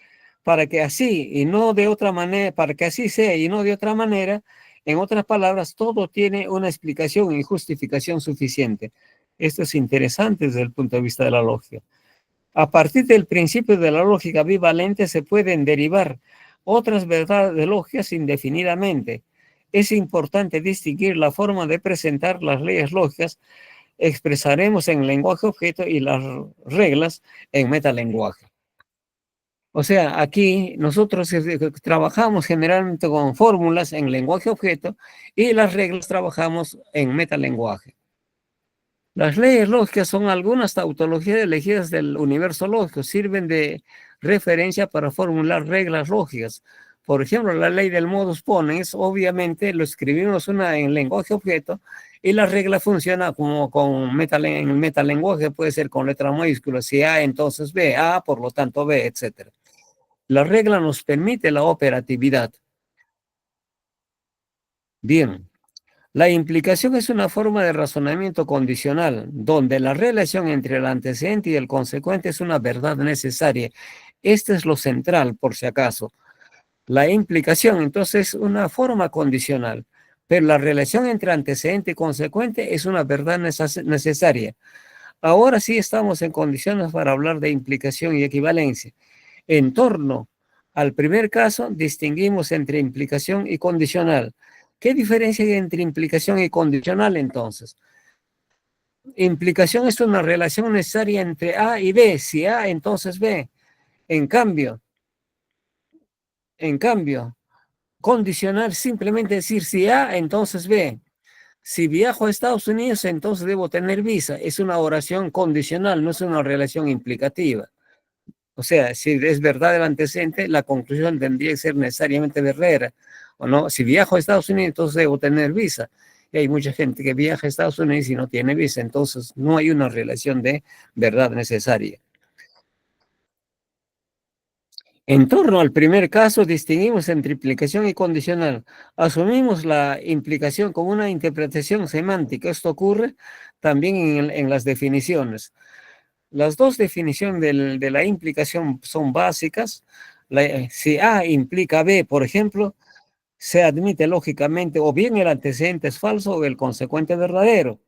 para que así y no de otra manera, para que así sea y no de otra manera. En otras palabras, todo tiene una explicación y justificación suficiente. Esto es interesante desde el punto de vista de la lógica. A partir del principio de la lógica bivalente se pueden derivar otras verdades lógicas indefinidamente. Es importante distinguir la forma de presentar las leyes lógicas. Expresaremos en lenguaje objeto y las reglas en metalenguaje. O sea, aquí nosotros trabajamos generalmente con fórmulas en lenguaje objeto y las reglas trabajamos en metalenguaje. Las leyes lógicas son algunas tautologías elegidas del universo lógico, sirven de referencia para formular reglas lógicas. Por ejemplo, la ley del modus ponens, obviamente lo escribimos una en lenguaje objeto y la regla funciona como en metalenguaje, puede ser con letra mayúscula, si A entonces B, A por lo tanto B, etc. La regla nos permite la operatividad. Bien. La implicación es una forma de razonamiento condicional, donde la relación entre el antecedente y el consecuente es una verdad necesaria. Este es lo central, por si acaso. La implicación, entonces, es una forma condicional, pero la relación entre antecedente y consecuente es una verdad necesaria. Ahora sí estamos en condiciones para hablar de implicación y equivalencia. En torno al primer caso, distinguimos entre implicación y condicional. ¿Qué diferencia hay entre implicación y condicional entonces? Implicación es una relación necesaria entre A y B. Si A, entonces B. En cambio, condicional simplemente decir si A, entonces B. Si viajo a Estados Unidos, entonces debo tener visa. Es una oración condicional, no es una relación implicativa. O sea, si es verdad el antecedente, la conclusión tendría que ser necesariamente verdadera. ¿O no? Si viajo a Estados Unidos, entonces debo tener visa. Y hay mucha gente que viaja a Estados Unidos y no tiene visa. Entonces, no hay una relación de verdad necesaria. En torno al primer caso, distinguimos entre implicación y condicional. Asumimos la implicación como una interpretación semántica. Esto ocurre también en las definiciones. Las dos definiciones de la implicación son básicas. Si A implica B, por ejemplo, se admite lógicamente o bien el antecedente es falso o el consecuente verdadero.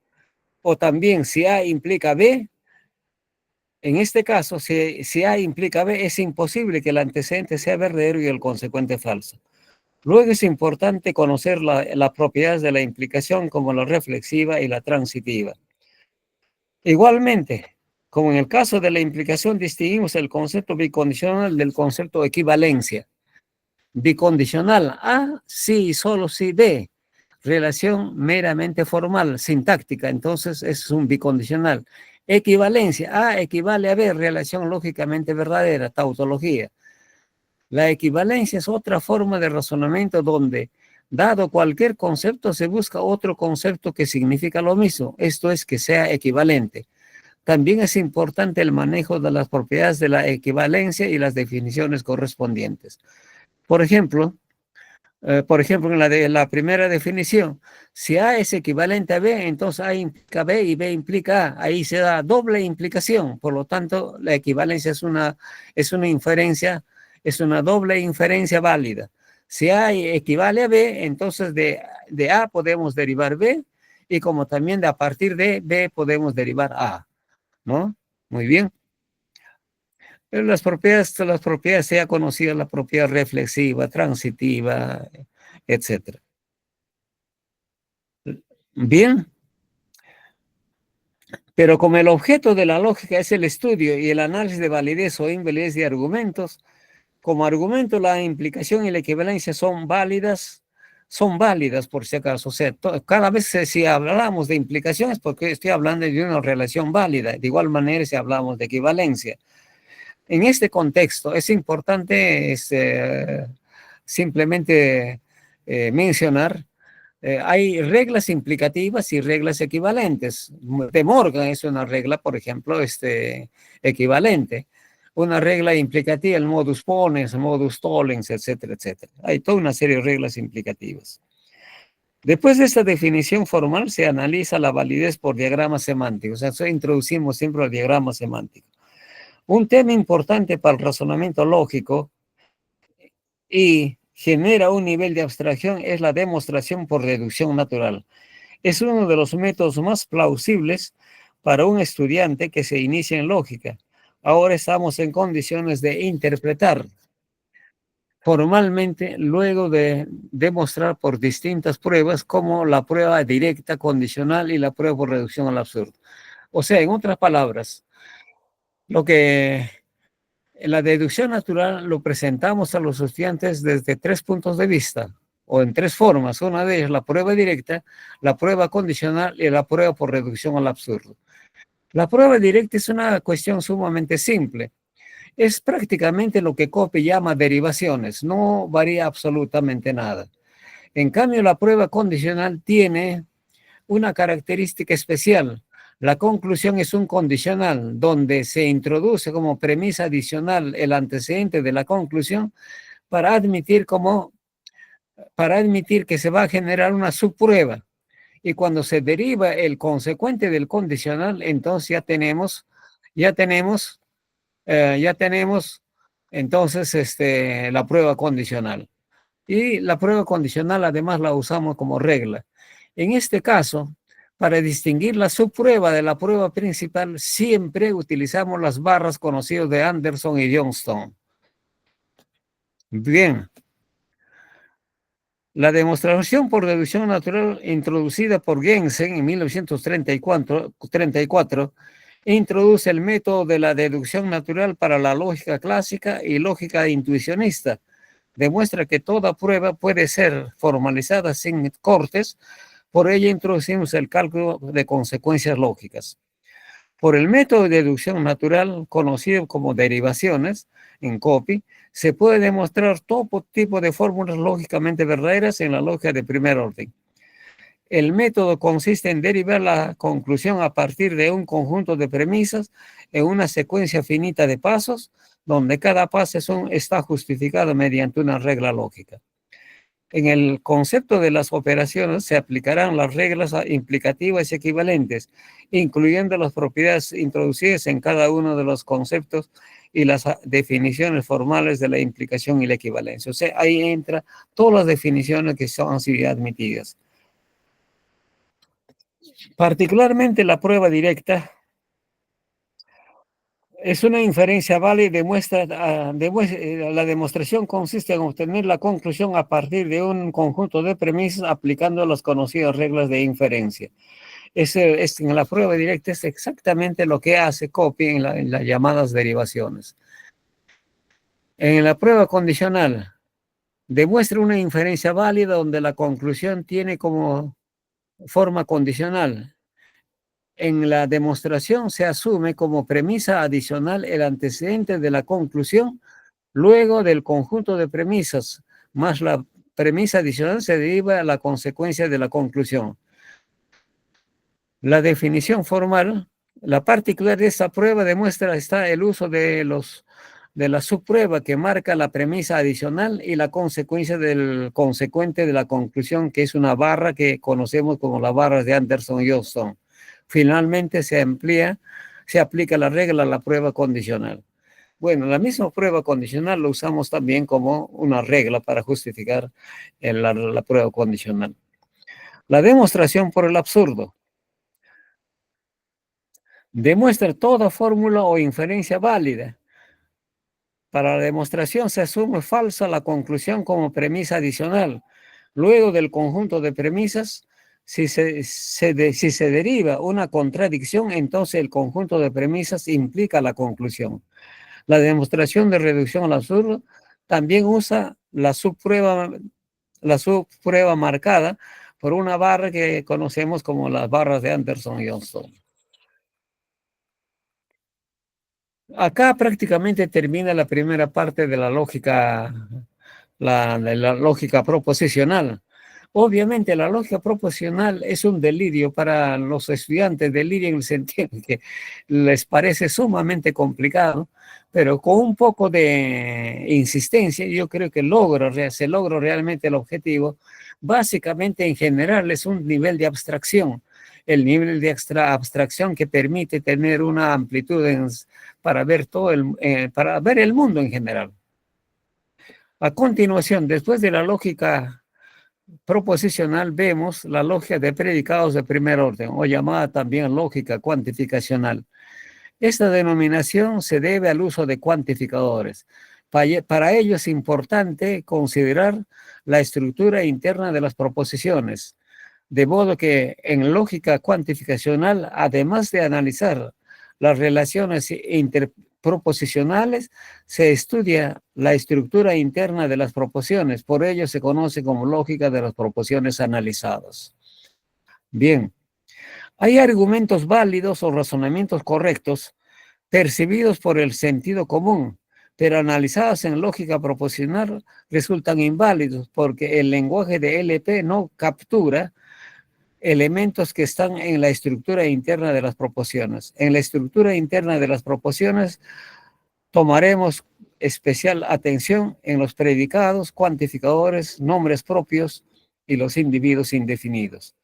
O también si A implica B, en este caso, si A implica B, es imposible que el antecedente sea verdadero y el consecuente falso. Luego es importante conocer las propiedades de la implicación como la reflexiva y la transitiva. Igualmente, como en el caso de la implicación, distinguimos el concepto bicondicional del concepto de equivalencia. Bicondicional, A, sí y solo sí, B. Relación meramente formal, sintáctica, entonces es un bicondicional. Equivalencia. A equivale a B, relación lógicamente verdadera, tautología. La equivalencia es otra forma de razonamiento donde, dado cualquier concepto, se busca otro concepto que significa lo mismo. Esto es que sea equivalente. También es importante el manejo de las propiedades de la equivalencia y las definiciones correspondientes. Por ejemplo, en la primera definición, si A es equivalente a B, entonces A implica B y B implica A. Ahí se da doble implicación. Por lo tanto, la equivalencia es una inferencia, es una doble inferencia válida. Si A equivale a B, entonces de A podemos derivar B, y como también a partir de B podemos derivar A, ¿no? Muy bien. Las propiedades sea conocida la propiedad reflexiva, transitiva, etcétera. Bien, pero como el objeto de la lógica es el estudio y el análisis de validez o invalidez de argumentos, como argumento la implicación y la equivalencia son válidas por si acaso. O sea, cada vez si hablamos de implicaciones, porque estoy hablando de una relación válida. De igual manera, si hablamos de equivalencia. En este contexto es importante simplemente mencionar, hay reglas implicativas y reglas equivalentes. De Morgan es una regla, por ejemplo, equivalente. Una regla implicativa, el modus ponens, el modus tollens, etcétera, etcétera. Hay toda una serie de reglas implicativas. Después de esta definición formal se analiza la validez por diagramas semánticos. O sea, introducimos siempre el diagrama semántico. Un tema importante para el razonamiento lógico y genera un nivel de abstracción es la demostración por deducción natural. Es uno de los métodos más plausibles para un estudiante que se inicia en lógica. Ahora estamos en condiciones de interpretar formalmente luego de demostrar por distintas pruebas como la prueba directa condicional y la prueba por reducción al absurdo. O sea, en otras palabras, lo que la deducción natural lo presentamos a los estudiantes desde 3 puntos de vista o en 3 formas. Una de ellas la prueba directa, la prueba condicional y la prueba por reducción al absurdo. La prueba directa es una cuestión sumamente simple. Es prácticamente lo que Copy llama derivaciones, no varía absolutamente nada. En cambio, la prueba condicional tiene una característica especial. La conclusión es un condicional donde se introduce como premisa adicional el antecedente de la conclusión para admitir que se va a generar una subprueba. Y cuando se deriva el consecuente del condicional, entonces ya tenemos entonces la prueba condicional. Y la prueba condicional además la usamos como regla. En este caso, para distinguir la subprueba de la prueba principal, siempre utilizamos las barras conocidas de Anderson y Johnston. Bien. La demostración por deducción natural introducida por Gensen en 1934 introduce el método de la deducción natural para la lógica clásica y lógica intuicionista. Demuestra que toda prueba puede ser formalizada sin cortes. Por ello introducimos el cálculo de consecuencias lógicas. Por el método de deducción natural, conocido como derivaciones, en Copy, se puede demostrar todo tipo de fórmulas lógicamente verdaderas en la lógica de primer orden. El método consiste en derivar la conclusión a partir de un conjunto de premisas en una secuencia finita de pasos, donde cada paso está justificado mediante una regla lógica. En el concepto de las operaciones se aplicarán las reglas implicativas y equivalentes, incluyendo las propiedades introducidas en cada uno de los conceptos y las definiciones formales de la implicación y la equivalencia. O sea, ahí entra todas las definiciones que han sido admitidas. Particularmente la prueba directa es una inferencia válida y la demostración consiste en obtener la conclusión a partir de un conjunto de premisas aplicando las conocidas reglas de inferencia. En la prueba directa es exactamente lo que hace Copy en las llamadas derivaciones. En la prueba condicional, demuestra una inferencia válida donde la conclusión tiene como forma condicional. En la demostración se asume como premisa adicional el antecedente de la conclusión, luego del conjunto de premisas, más la premisa adicional se deriva a la consecuencia de la conclusión. La definición formal, la particular de esta prueba demuestra está el uso de la subprueba que marca la premisa adicional y la consecuencia del consecuente de la conclusión, que es una barra que conocemos como las barras de Anderson-Johnston. Finalmente se aplica la regla a la prueba condicional. Bueno, la misma prueba condicional lo usamos también como una regla para justificar la prueba condicional. La demostración por el absurdo. Demuestra toda fórmula o inferencia válida. Para la demostración se asume falsa la conclusión como premisa adicional. Luego del conjunto de premisas, si se deriva una contradicción, entonces el conjunto de premisas implica la conclusión. La demostración de reducción al absurdo también usa la subprueba marcada por una barra que conocemos como las barras de Anderson-Johnston. Acá prácticamente termina la primera parte de la lógica, de la lógica proposicional. Obviamente la lógica proposicional es un delirio para los estudiantes, delirio en el sentido que les parece sumamente complicado, pero con un poco de insistencia yo creo que se logra realmente el objetivo. Básicamente en general es un nivel de abstracción, el nivel de abstracción que permite tener una amplitud para ver el mundo en general. A continuación, después de la lógica proposicional, vemos la lógica de predicados de primer orden, o llamada también lógica cuantificacional. Esta denominación se debe al uso de cuantificadores. Para ello es importante considerar la estructura interna de las proposiciones, de modo que en lógica cuantificacional, además de analizar las relaciones interproposicionales, se estudia la estructura interna de las proposiciones. Por ello se conoce como lógica de las proposiciones analizadas. Bien, hay argumentos válidos o razonamientos correctos percibidos por el sentido común, pero analizados en lógica proposicional resultan inválidos porque el lenguaje de LP no captura elementos que están en la estructura interna de las proposiciones. En la estructura interna de las proposiciones tomaremos especial atención en los predicados, cuantificadores, nombres propios y los individuos indefinidos.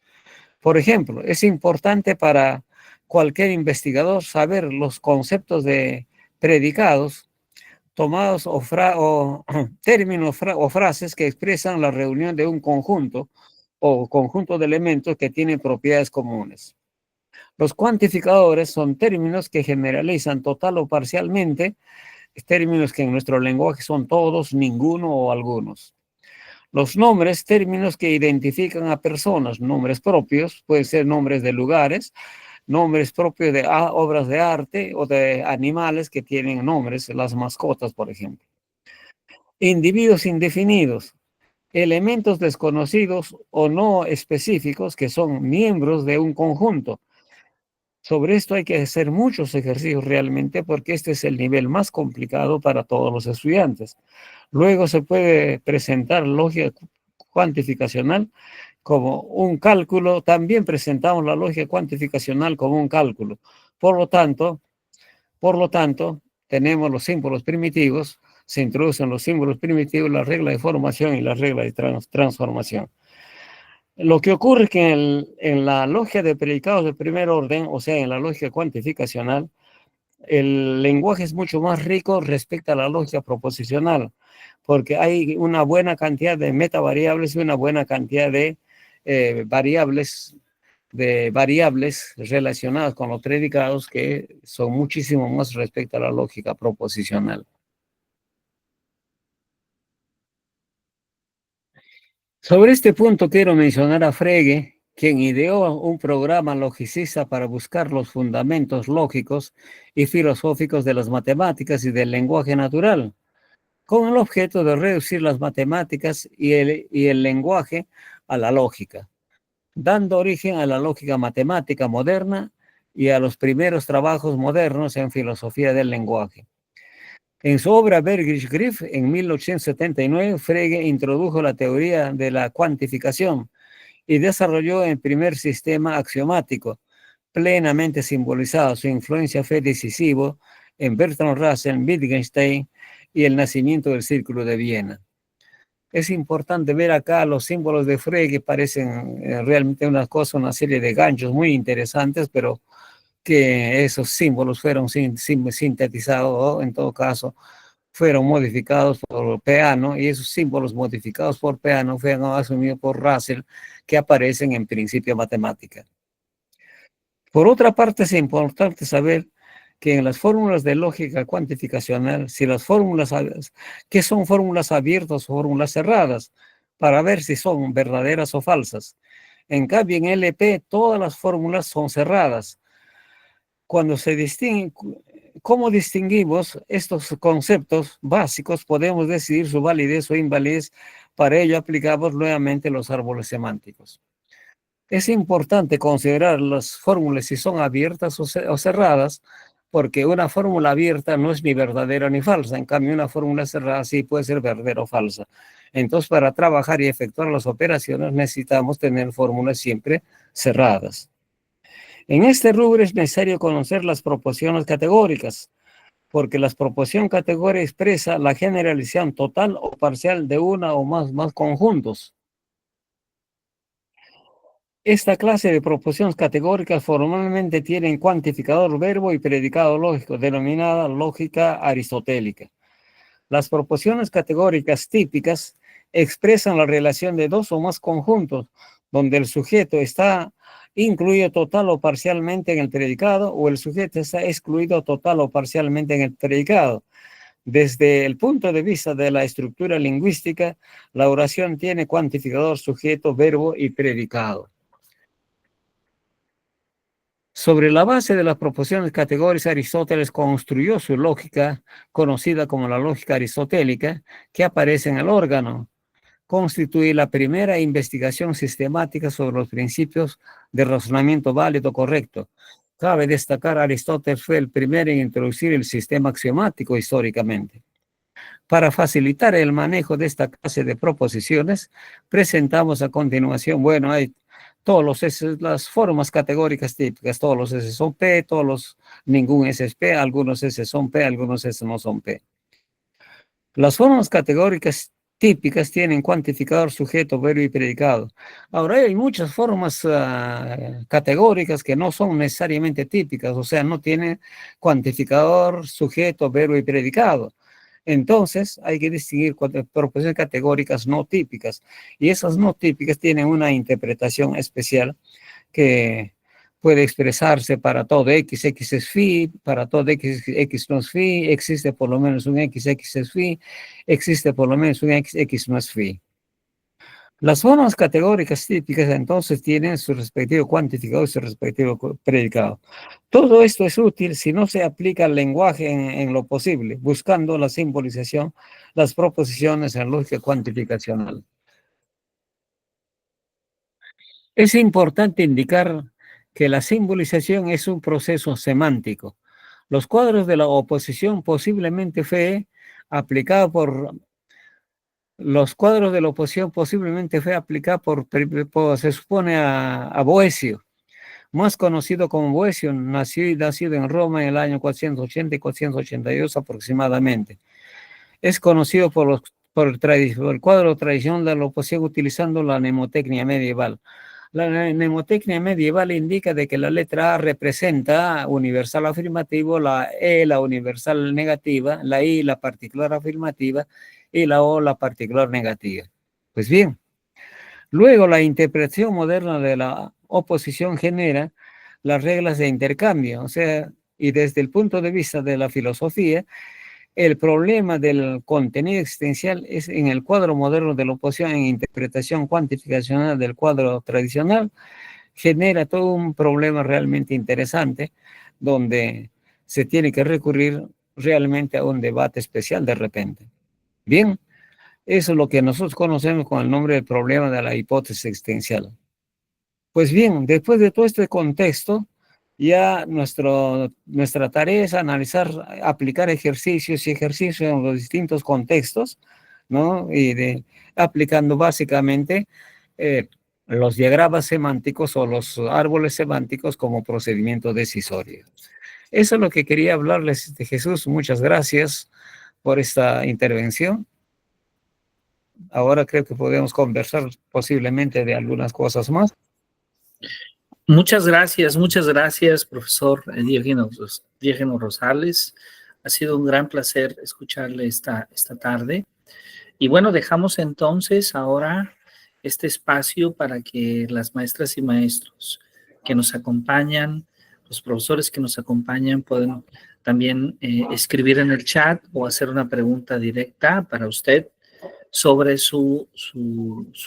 Por ejemplo, es importante para cualquier investigador saber los conceptos de predicados tomados o términos o frases que expresan la reunión de un conjunto o conjunto de elementos que tienen propiedades comunes. Los cuantificadores son términos que generalizan total o parcialmente, términos que en nuestro lenguaje son todos, ninguno o algunos. Los nombres, términos que identifican a personas, nombres propios, pueden ser nombres de lugares, nombres propios de obras de arte o de animales que tienen nombres, las mascotas, por ejemplo. Individuos indefinidos, elementos desconocidos o no específicos que son miembros de un conjunto. Sobre esto hay que hacer muchos ejercicios realmente porque este es el nivel más complicado para todos los estudiantes. Luego se puede presentar lógica cuantificacional como un cálculo. También presentamos la lógica cuantificacional como un cálculo. Por lo tanto, tenemos los símbolos primitivos. Se introducen los símbolos primitivos, la regla de formación y la regla de transformación. Lo que ocurre es que en la lógica de predicados de primer orden, o sea, en la lógica cuantificacional, el lenguaje es mucho más rico respecto a la lógica proposicional, porque hay una buena cantidad de metavariables y una buena cantidad de variables relacionadas con los predicados que son muchísimo más respecto a la lógica proposicional. Sobre este punto quiero mencionar a Frege, quien ideó un programa logicista para buscar los fundamentos lógicos y filosóficos de las matemáticas y del lenguaje natural, con el objeto de reducir las matemáticas y el lenguaje a la lógica, dando origen a la lógica matemática moderna y a los primeros trabajos modernos en filosofía del lenguaje. En su obra Begriff, en 1879, Frege introdujo la teoría de la cuantificación y desarrolló el primer sistema axiomático, plenamente simbolizado. Su influencia fue decisiva en Bertrand Russell, Wittgenstein y el nacimiento del Círculo de Viena. Es importante ver acá los símbolos de Frege, que parecen realmente una cosa, una serie de ganchos muy interesantes, pero que esos símbolos fueron sintetizados, o en todo caso fueron modificados por Peano, y esos símbolos modificados por Peano fueron asumidos por Russell, que aparecen en Principio Matemática. Por otra parte, es importante saber que en las fórmulas de lógica cuantificacional, si las fórmulas, ¿qué son fórmulas abiertas o fórmulas cerradas? Para ver si son verdaderas o falsas. En cambio, en LP, todas las fórmulas son cerradas. Cuando se distinguen, ¿cómo distinguimos estos conceptos básicos? Podemos decidir su validez o invalidez. Para ello aplicamos nuevamente los árboles semánticos. Es importante considerar las fórmulas si son abiertas o cerradas, porque una fórmula abierta no es ni verdadera ni falsa. En cambio, una fórmula cerrada sí puede ser verdadera o falsa. Entonces, para trabajar y efectuar las operaciones necesitamos tener fórmulas siempre cerradas. En este rubro es necesario conocer las proporciones categóricas, porque la proporción categórica expresa la generalización total o parcial de una o más conjuntos. Esta clase de proporciones categóricas formalmente tienen cuantificador, verbo y predicado lógico, denominada lógica aristotélica. Las proporciones categóricas típicas expresan la relación de dos o más conjuntos, donde el sujeto está incluido total o parcialmente en el predicado, o el sujeto está excluido total o parcialmente en el predicado. Desde el punto de vista de la estructura lingüística, la oración tiene cuantificador, sujeto, verbo y predicado. Sobre la base de las proporciones categóricas, Aristóteles construyó su lógica, conocida como la lógica aristotélica, que aparece en el órgano. Constituye la primera investigación sistemática sobre los principios de razonamiento válido correcto. Cabe destacar, Aristóteles fue el primero en introducir el sistema axiomático históricamente. Para facilitar el manejo de esta clase de proposiciones, presentamos a continuación, bueno, hay todos los S, las formas categóricas típicas, todos los S son P, ningún S es P, algunos S son P, algunos S no son P. Las formas categóricas típicas tienen cuantificador, sujeto, verbo y predicado. Ahora hay muchas formas categóricas que no son necesariamente típicas, o sea, no tienen cuantificador, sujeto, verbo y predicado. Entonces hay que distinguir proposiciones categóricas no típicas, y esas no típicas tienen una interpretación especial que puede expresarse para todo X, X es phi, para todo X, X no es phi, existe por lo menos un X, X es phi, existe por lo menos un X, X no es phi. Las formas categóricas típicas entonces tienen su respectivo cuantificador y su respectivo predicado. Todo esto es útil si no se aplica al lenguaje en lo posible, buscando la simbolización, las proposiciones en lógica cuantificacional. Es importante indicar que la simbolización es un proceso semántico. Los cuadros de la oposición posiblemente fue aplicado por se supone, a Boecio, más conocido como Boecio, nacido en Roma en el año 480 y 482 aproximadamente. Es conocido por el cuadro tradicional de la oposición utilizando la mnemotecnia medieval. La mnemotecnia medieval indica de que la letra A representa universal afirmativo, la E la universal negativa, la I la particular afirmativa y la O la particular negativa. Pues bien, luego la interpretación moderna de la oposición genera las reglas de intercambio, o sea, y desde el punto de vista de la filosofía, el problema del contenido existencial es en el cuadro moderno de la oposición en interpretación cuantificacional del cuadro tradicional, genera todo un problema realmente interesante donde se tiene que recurrir realmente a un debate especial de repente. Bien, eso es lo que nosotros conocemos con el nombre del problema de la hipótesis existencial. Pues bien, después de todo este contexto, Ya nuestra tarea es analizar, aplicar ejercicios y ejercicios en los distintos contextos, ¿no? Aplicando básicamente eh, los diagramas semánticos o los árboles semánticos como procedimiento decisorio. Eso es lo que quería hablarles de Jesús. Muchas gracias por esta intervención. Ahora creo que podemos conversar posiblemente de algunas cosas más. Muchas gracias, profesor Diógenes Rosales. Ha sido un gran placer escucharle esta tarde. Y bueno, dejamos entonces ahora este espacio para que las maestras y maestros que nos acompañan, los profesores que nos acompañan, pueden también escribir en el chat o hacer una pregunta directa para usted sobre su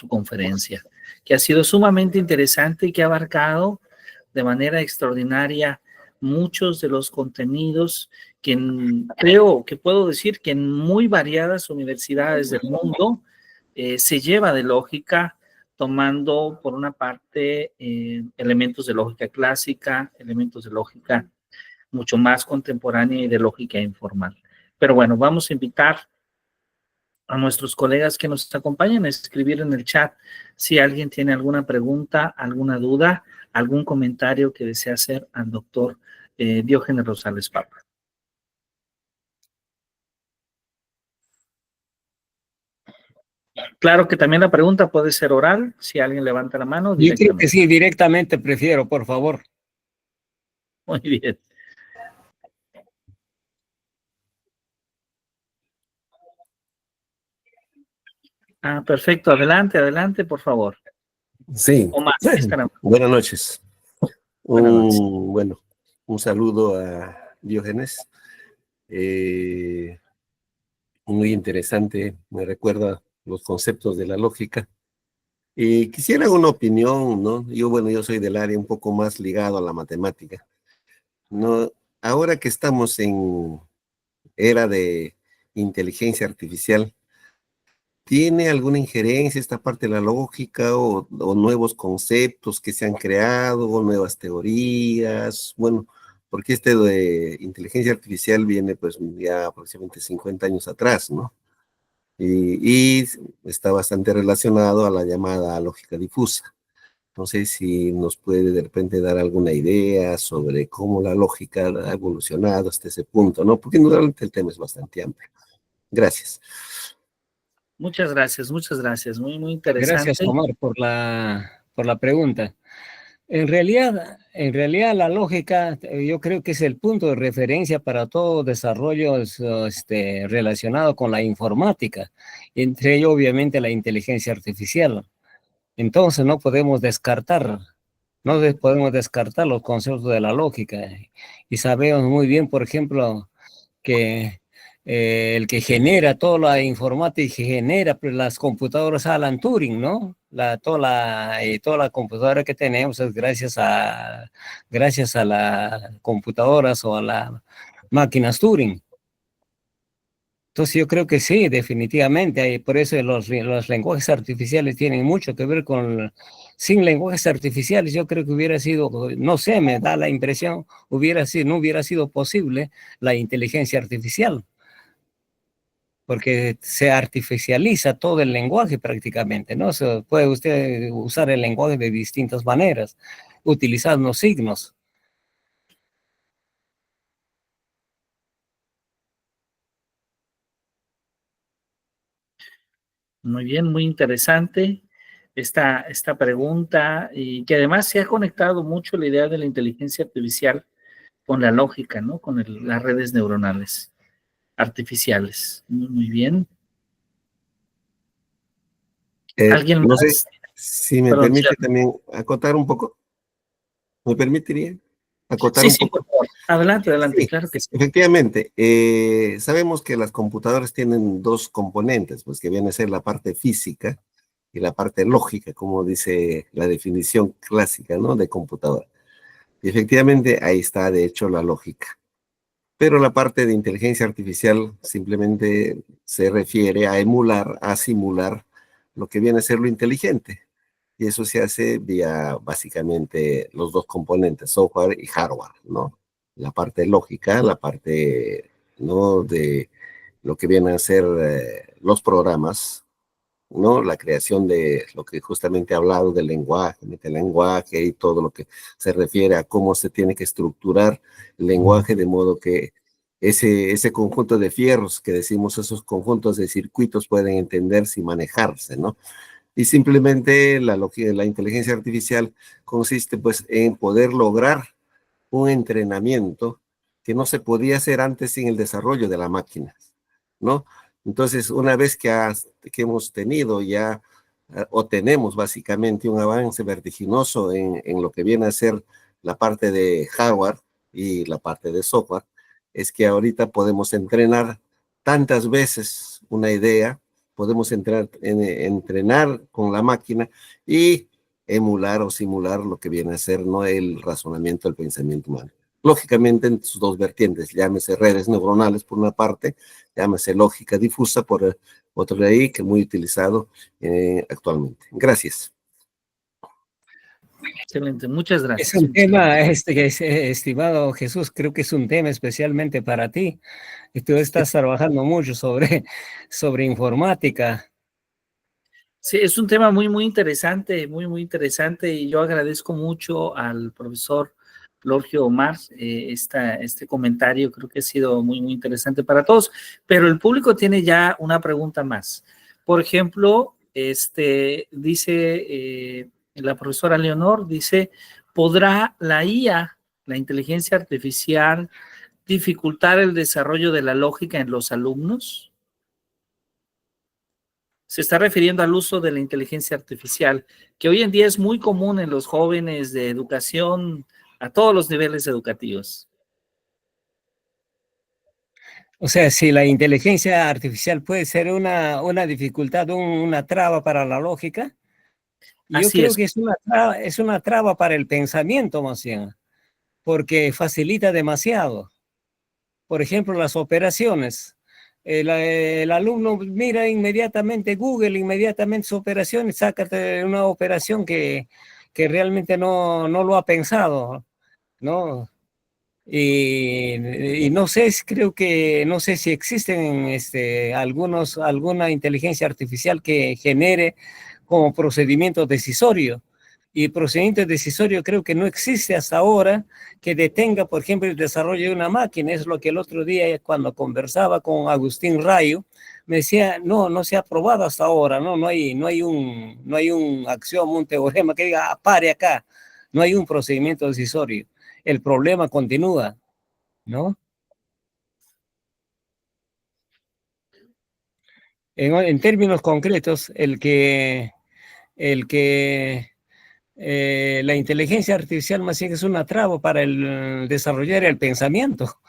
conferencia, que ha sido sumamente interesante y que ha abarcado de manera extraordinaria muchos de los contenidos que creo que puedo decir que en muy variadas universidades del mundo se lleva de lógica, tomando por una parte elementos de lógica clásica, elementos de lógica mucho más contemporánea y de lógica informal. Pero bueno, vamos a invitar a nuestros colegas que nos acompañan a escribir en el chat si alguien tiene alguna pregunta, alguna duda, algún comentario que desea hacer al doctor Diógenes Rosales Papa. Claro que también la pregunta puede ser oral, si alguien levanta la mano Yo creo que directamente. sí, directamente prefiero, por favor. Muy bien. Ah, perfecto. Adelante, adelante, por favor. Sí. Omar, Buenas noches. Buenas noches. Un saludo a Diógenes. Muy interesante, me recuerda los conceptos de la lógica. Quisiera una opinión, ¿no? Yo soy del área un poco más ligado a la matemática, ¿no? Ahora que estamos en era de inteligencia artificial, ¿tiene alguna injerencia esta parte de la lógica o nuevos conceptos que se han creado, o nuevas teorías? Bueno, porque este de inteligencia artificial viene pues ya aproximadamente 50 años atrás, ¿no? Y está bastante relacionado a la llamada lógica difusa. No sé si nos puede de repente dar alguna idea sobre cómo la lógica ha evolucionado hasta ese punto, ¿no? Porque realmente el tema es bastante amplio. Gracias. Muchas gracias, muchas gracias. Muy, muy Gracias, interesante. Omar, por la pregunta. En realidad la lógica, yo creo que es el punto de referencia para todo desarrollo relacionado con la informática, entre ello obviamente la inteligencia artificial. Entonces podemos descartar los conceptos de la lógica. Y sabemos muy bien, por ejemplo, que el que genera toda la informática y genera pues, las computadoras Alan Turing, ¿no? Toda la computadora que tenemos es gracias a las computadoras o a las máquinas Turing. Entonces yo creo que sí, definitivamente, y por eso los lenguajes artificiales tienen mucho que ver sin lenguajes artificiales yo creo que hubiera sido, no sé, me da la impresión, no hubiera sido posible la inteligencia artificial, porque se artificializa todo el lenguaje prácticamente, ¿no? Puede usted usar el lenguaje de distintas maneras, utilizando signos. Muy bien, muy interesante esta pregunta y que además se ha conectado mucho la idea de la inteligencia artificial con la lógica, ¿no? Con las redes neuronales artificiales. Muy, muy bien. ¿Alguien No sé más? si me Perdón, permite también acotar un poco. ¿Me permitiría acotar sí, un sí, poco? por favor. Adelante, adelante, Sí, claro que sí. efectivamente. Sabemos que las computadoras tienen dos componentes, pues que viene a ser la parte física y la parte lógica, como dice la definición clásica, ¿no? De computadora. Y efectivamente ahí está, de hecho, la lógica. Pero la parte de inteligencia artificial simplemente se refiere a emular, a simular lo que viene a ser lo inteligente. y eso se hace vía básicamente los dos componentes, software y hardware, ¿no? La parte lógica, la parte, ¿no? De lo que vienen a ser los programas, ¿no? La creación de lo que justamente he hablado del lenguaje, metalenguaje y todo lo que se refiere a cómo se tiene que estructurar el lenguaje de modo que ese conjunto de fierros que decimos, esos conjuntos de circuitos pueden entenderse y manejarse, ¿no? Y simplemente la inteligencia artificial consiste pues en poder lograr un entrenamiento que no se podía hacer antes sin el desarrollo de la máquina, ¿no? Entonces, una vez que hemos tenido ya, o tenemos básicamente un avance vertiginoso en lo que viene a ser la parte de hardware y la parte de software, es que ahorita podemos entrenar tantas veces una idea, podemos entrenar con la máquina y emular o simular lo que viene a ser, ¿no? El razonamiento, el pensamiento humano. Lógicamente en sus dos vertientes, llámese redes neuronales por una parte, llámese lógica difusa por otro de ahí, que es muy utilizado actualmente. Gracias. Excelente, muchas Es gracias. un tema, estimado Jesús, creo que es un tema especialmente para ti. Y tú estás trabajando mucho sobre informática. Sí, es un tema muy, muy interesante, muy, muy interesante, y yo agradezco mucho al profesor Lorgio Omar este comentario. Creo que ha sido muy, muy interesante para todos, pero el público tiene ya una pregunta más. Por ejemplo, dice la profesora Leonor, dice, ¿podrá la IA, la inteligencia artificial, dificultar el desarrollo de la lógica en los alumnos? Se está refiriendo al uso de la inteligencia artificial, que hoy en día es muy común en los jóvenes de educación a todos los niveles educativos. O sea, si la inteligencia artificial puede ser una dificultad, una traba para la lógica, yo Así creo es. que es una traba para el pensamiento más bien, porque facilita demasiado. Por ejemplo, las operaciones. El alumno mira inmediatamente Google, inmediatamente su operación y sácate una operación que realmente no lo ha pensado, ¿no? Y no sé, creo que no sé si existen alguna inteligencia artificial que genere como procedimiento decisorio. Y procedimiento decisorio creo que no existe hasta ahora que detenga, por ejemplo, el desarrollo de una máquina. Es lo que el otro día cuando conversaba con Agustín Rayo, me decía, no se ha probado hasta ahora, no hay un axioma, un teorema que diga, pare acá, no hay un procedimiento decisorio. El problema continúa, ¿no? En términos concretos, la inteligencia artificial más bien es una traba para el desarrollar el pensamiento.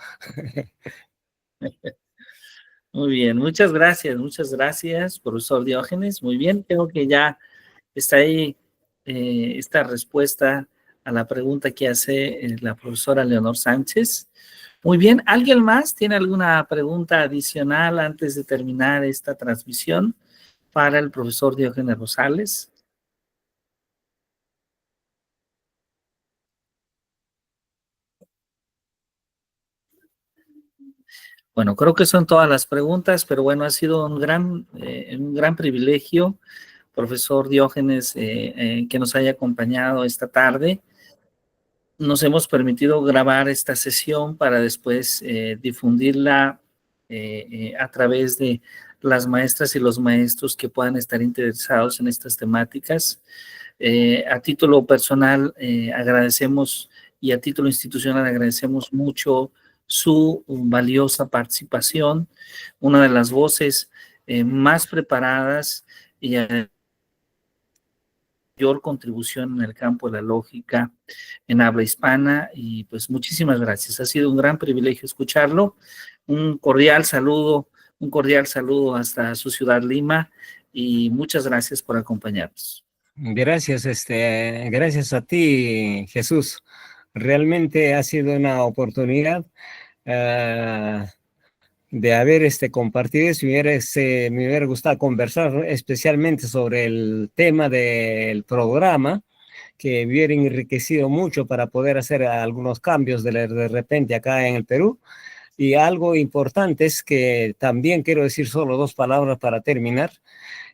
Muy bien, muchas gracias, profesor Diógenes. Muy bien, creo que ya está ahí esta respuesta a la pregunta que hace la profesora Leonor Sánchez. Muy bien, ¿alguien más tiene alguna pregunta adicional antes de terminar esta transmisión para el profesor Diógenes Rosales? Bueno, creo que son todas las preguntas, pero bueno, ha sido un gran privilegio, profesor Diógenes, que nos haya acompañado esta tarde. Nos hemos permitido grabar esta sesión para después difundirla a través de las maestras y los maestros que puedan estar interesados en estas temáticas. A título personal agradecemos, y a título institucional agradecemos mucho su valiosa participación, una de las voces más preparadas y mayor contribución en el campo de la lógica en habla hispana, y pues muchísimas gracias. Ha sido un gran privilegio escucharlo. Un cordial saludo hasta su ciudad, Lima, y muchas gracias por acompañarnos. Gracias, gracias a ti, Jesús. Realmente ha sido una oportunidad de haber compartido eso. Me hubiera gustado conversar especialmente sobre el tema del programa, que hubiera enriquecido mucho para poder hacer algunos cambios de repente acá en el Perú. Y algo importante es que también quiero decir solo 2 palabras para terminar.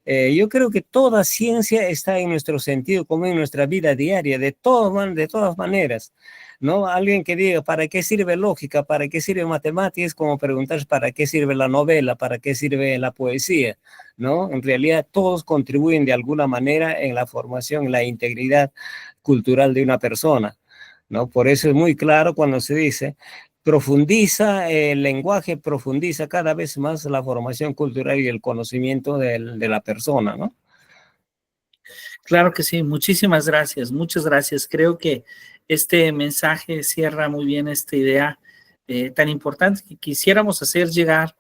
Yo creo que toda ciencia está en nuestro sentido común, en nuestra vida diaria, de todas maneras, ¿no? Alguien que diga, ¿para qué sirve lógica? ¿Para qué sirve matemáticas? Es como preguntar, ¿para qué sirve la novela? ¿Para qué sirve la poesía? ¿No? En realidad, todos contribuyen de alguna manera en la formación, en la integridad cultural de una persona, ¿no? Por eso es muy claro cuando se dice, profundiza el lenguaje, profundiza cada vez más la formación cultural y el conocimiento de la persona, ¿no? Claro que sí, muchísimas gracias, muchas gracias. Creo que este mensaje cierra muy bien esta idea tan importante que quisiéramos hacer llegar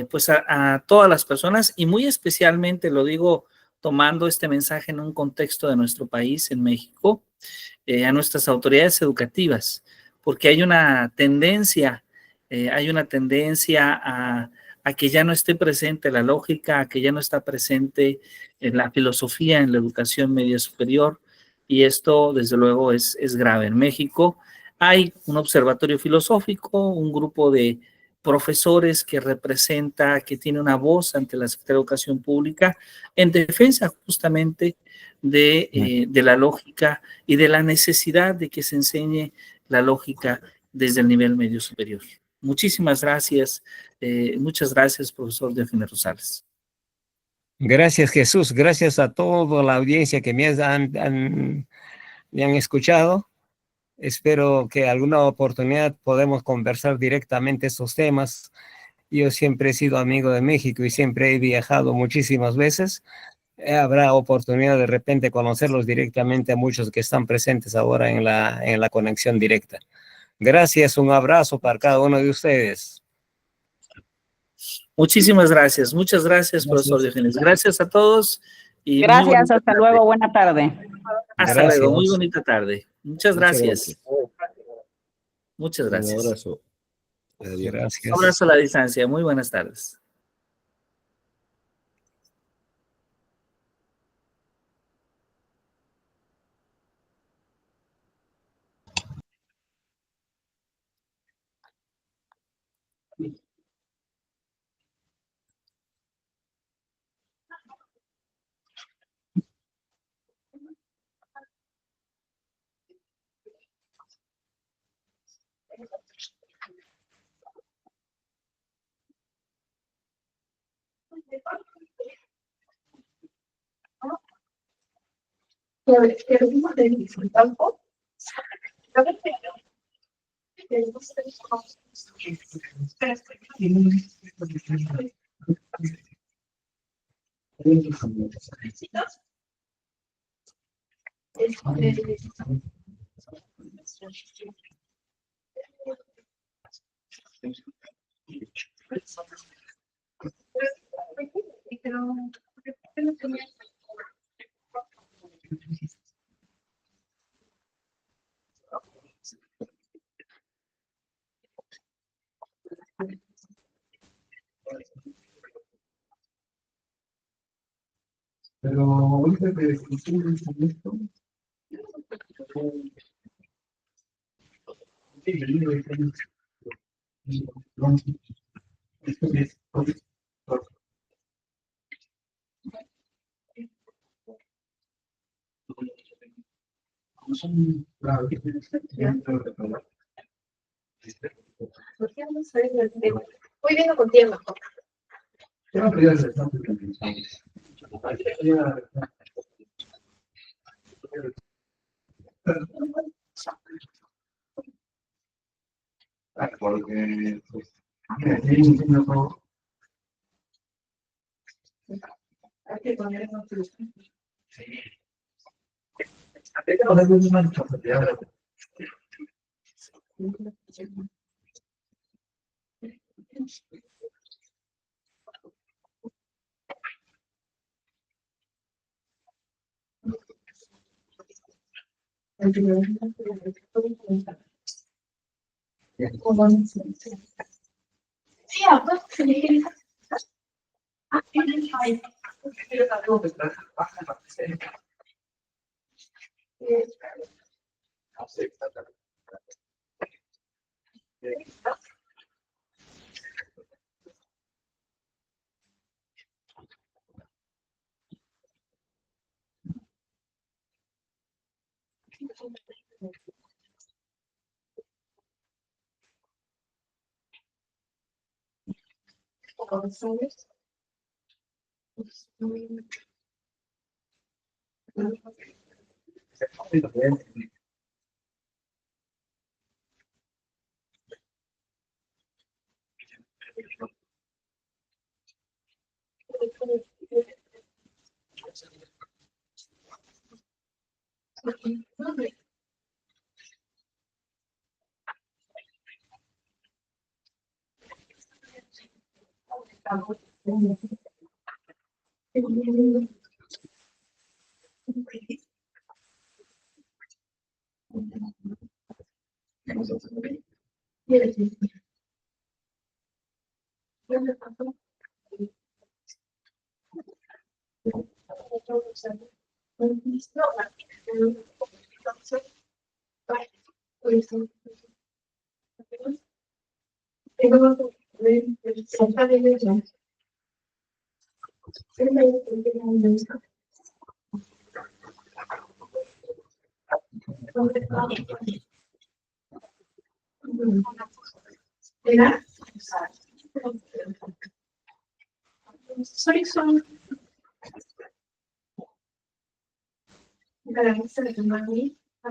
pues a todas las personas y muy especialmente lo digo tomando este mensaje en un contexto de nuestro país, en México, a nuestras autoridades educativas, porque hay una tendencia a que ya no esté presente la lógica, a que ya no está presente la filosofía en la educación media superior, y esto desde luego es grave. En México hay un observatorio filosófico, un grupo de profesores que representa, que tiene una voz ante la Secretaría de Educación Pública en defensa justamente de la lógica y de la necesidad de que se enseñe la lógica desde el nivel medio superior. Muchísimas gracias, muchas gracias, profesor Diógenes Rosales. Gracias, Jesús. Gracias a toda la audiencia que me han escuchado. Espero que alguna oportunidad podamos conversar directamente estos temas. Yo siempre he sido amigo de México y siempre he viajado muchísimas veces. Habrá oportunidad de repente conocerlos directamente a muchos que están presentes ahora en la conexión directa. Gracias, un abrazo para cada uno de ustedes. Muchísimas gracias, muchas gracias, profesor Diógenes. Gracias a todos y gracias, hasta luego, buena tarde. Hasta luego, muy bonita tarde. Muchas gracias. Muchas Un gracias. abrazo. Adiós. Gracias. Un abrazo a la distancia. Muy buenas tardes. Pero ahorita que discutimos con esto, sí, el libro de Voy viendo con tiempo. Porque pues, hay que poner una responsabilidad. Sí,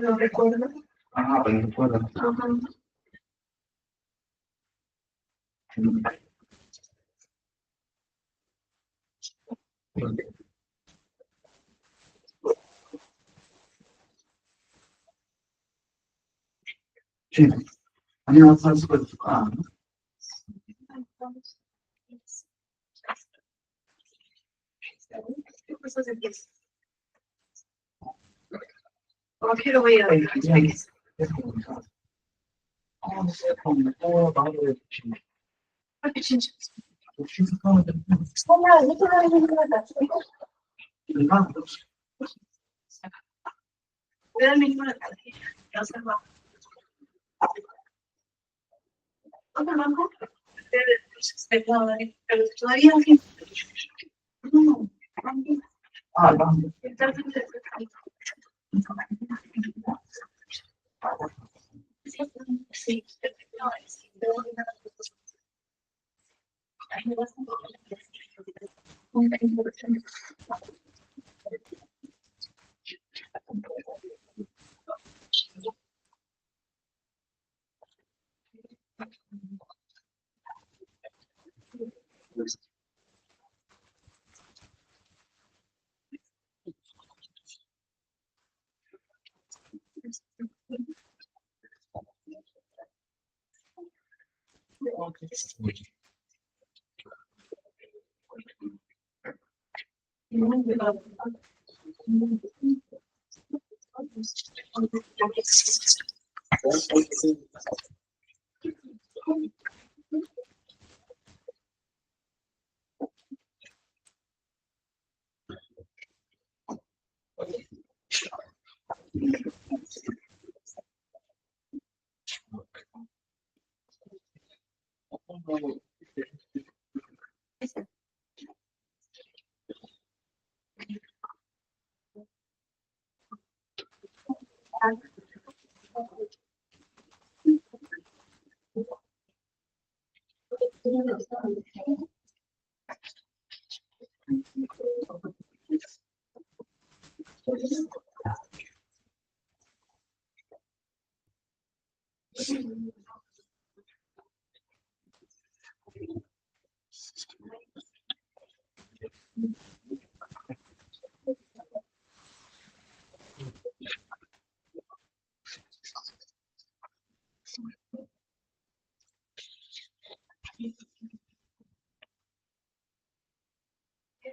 No recuerdo. Ah, pero no puedo. Sí. 안녕하세요. 수고했습니다. ¿Qué lo voy a ver? 아, no sé, como todo va de China. Ah, vamos.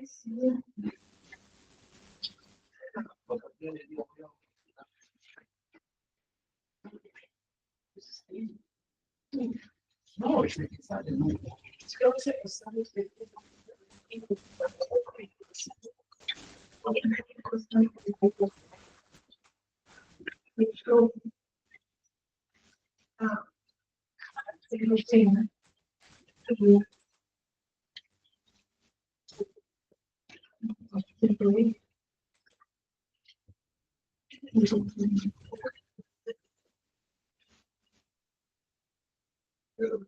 Sí. No, es necesario, ¿no? Pero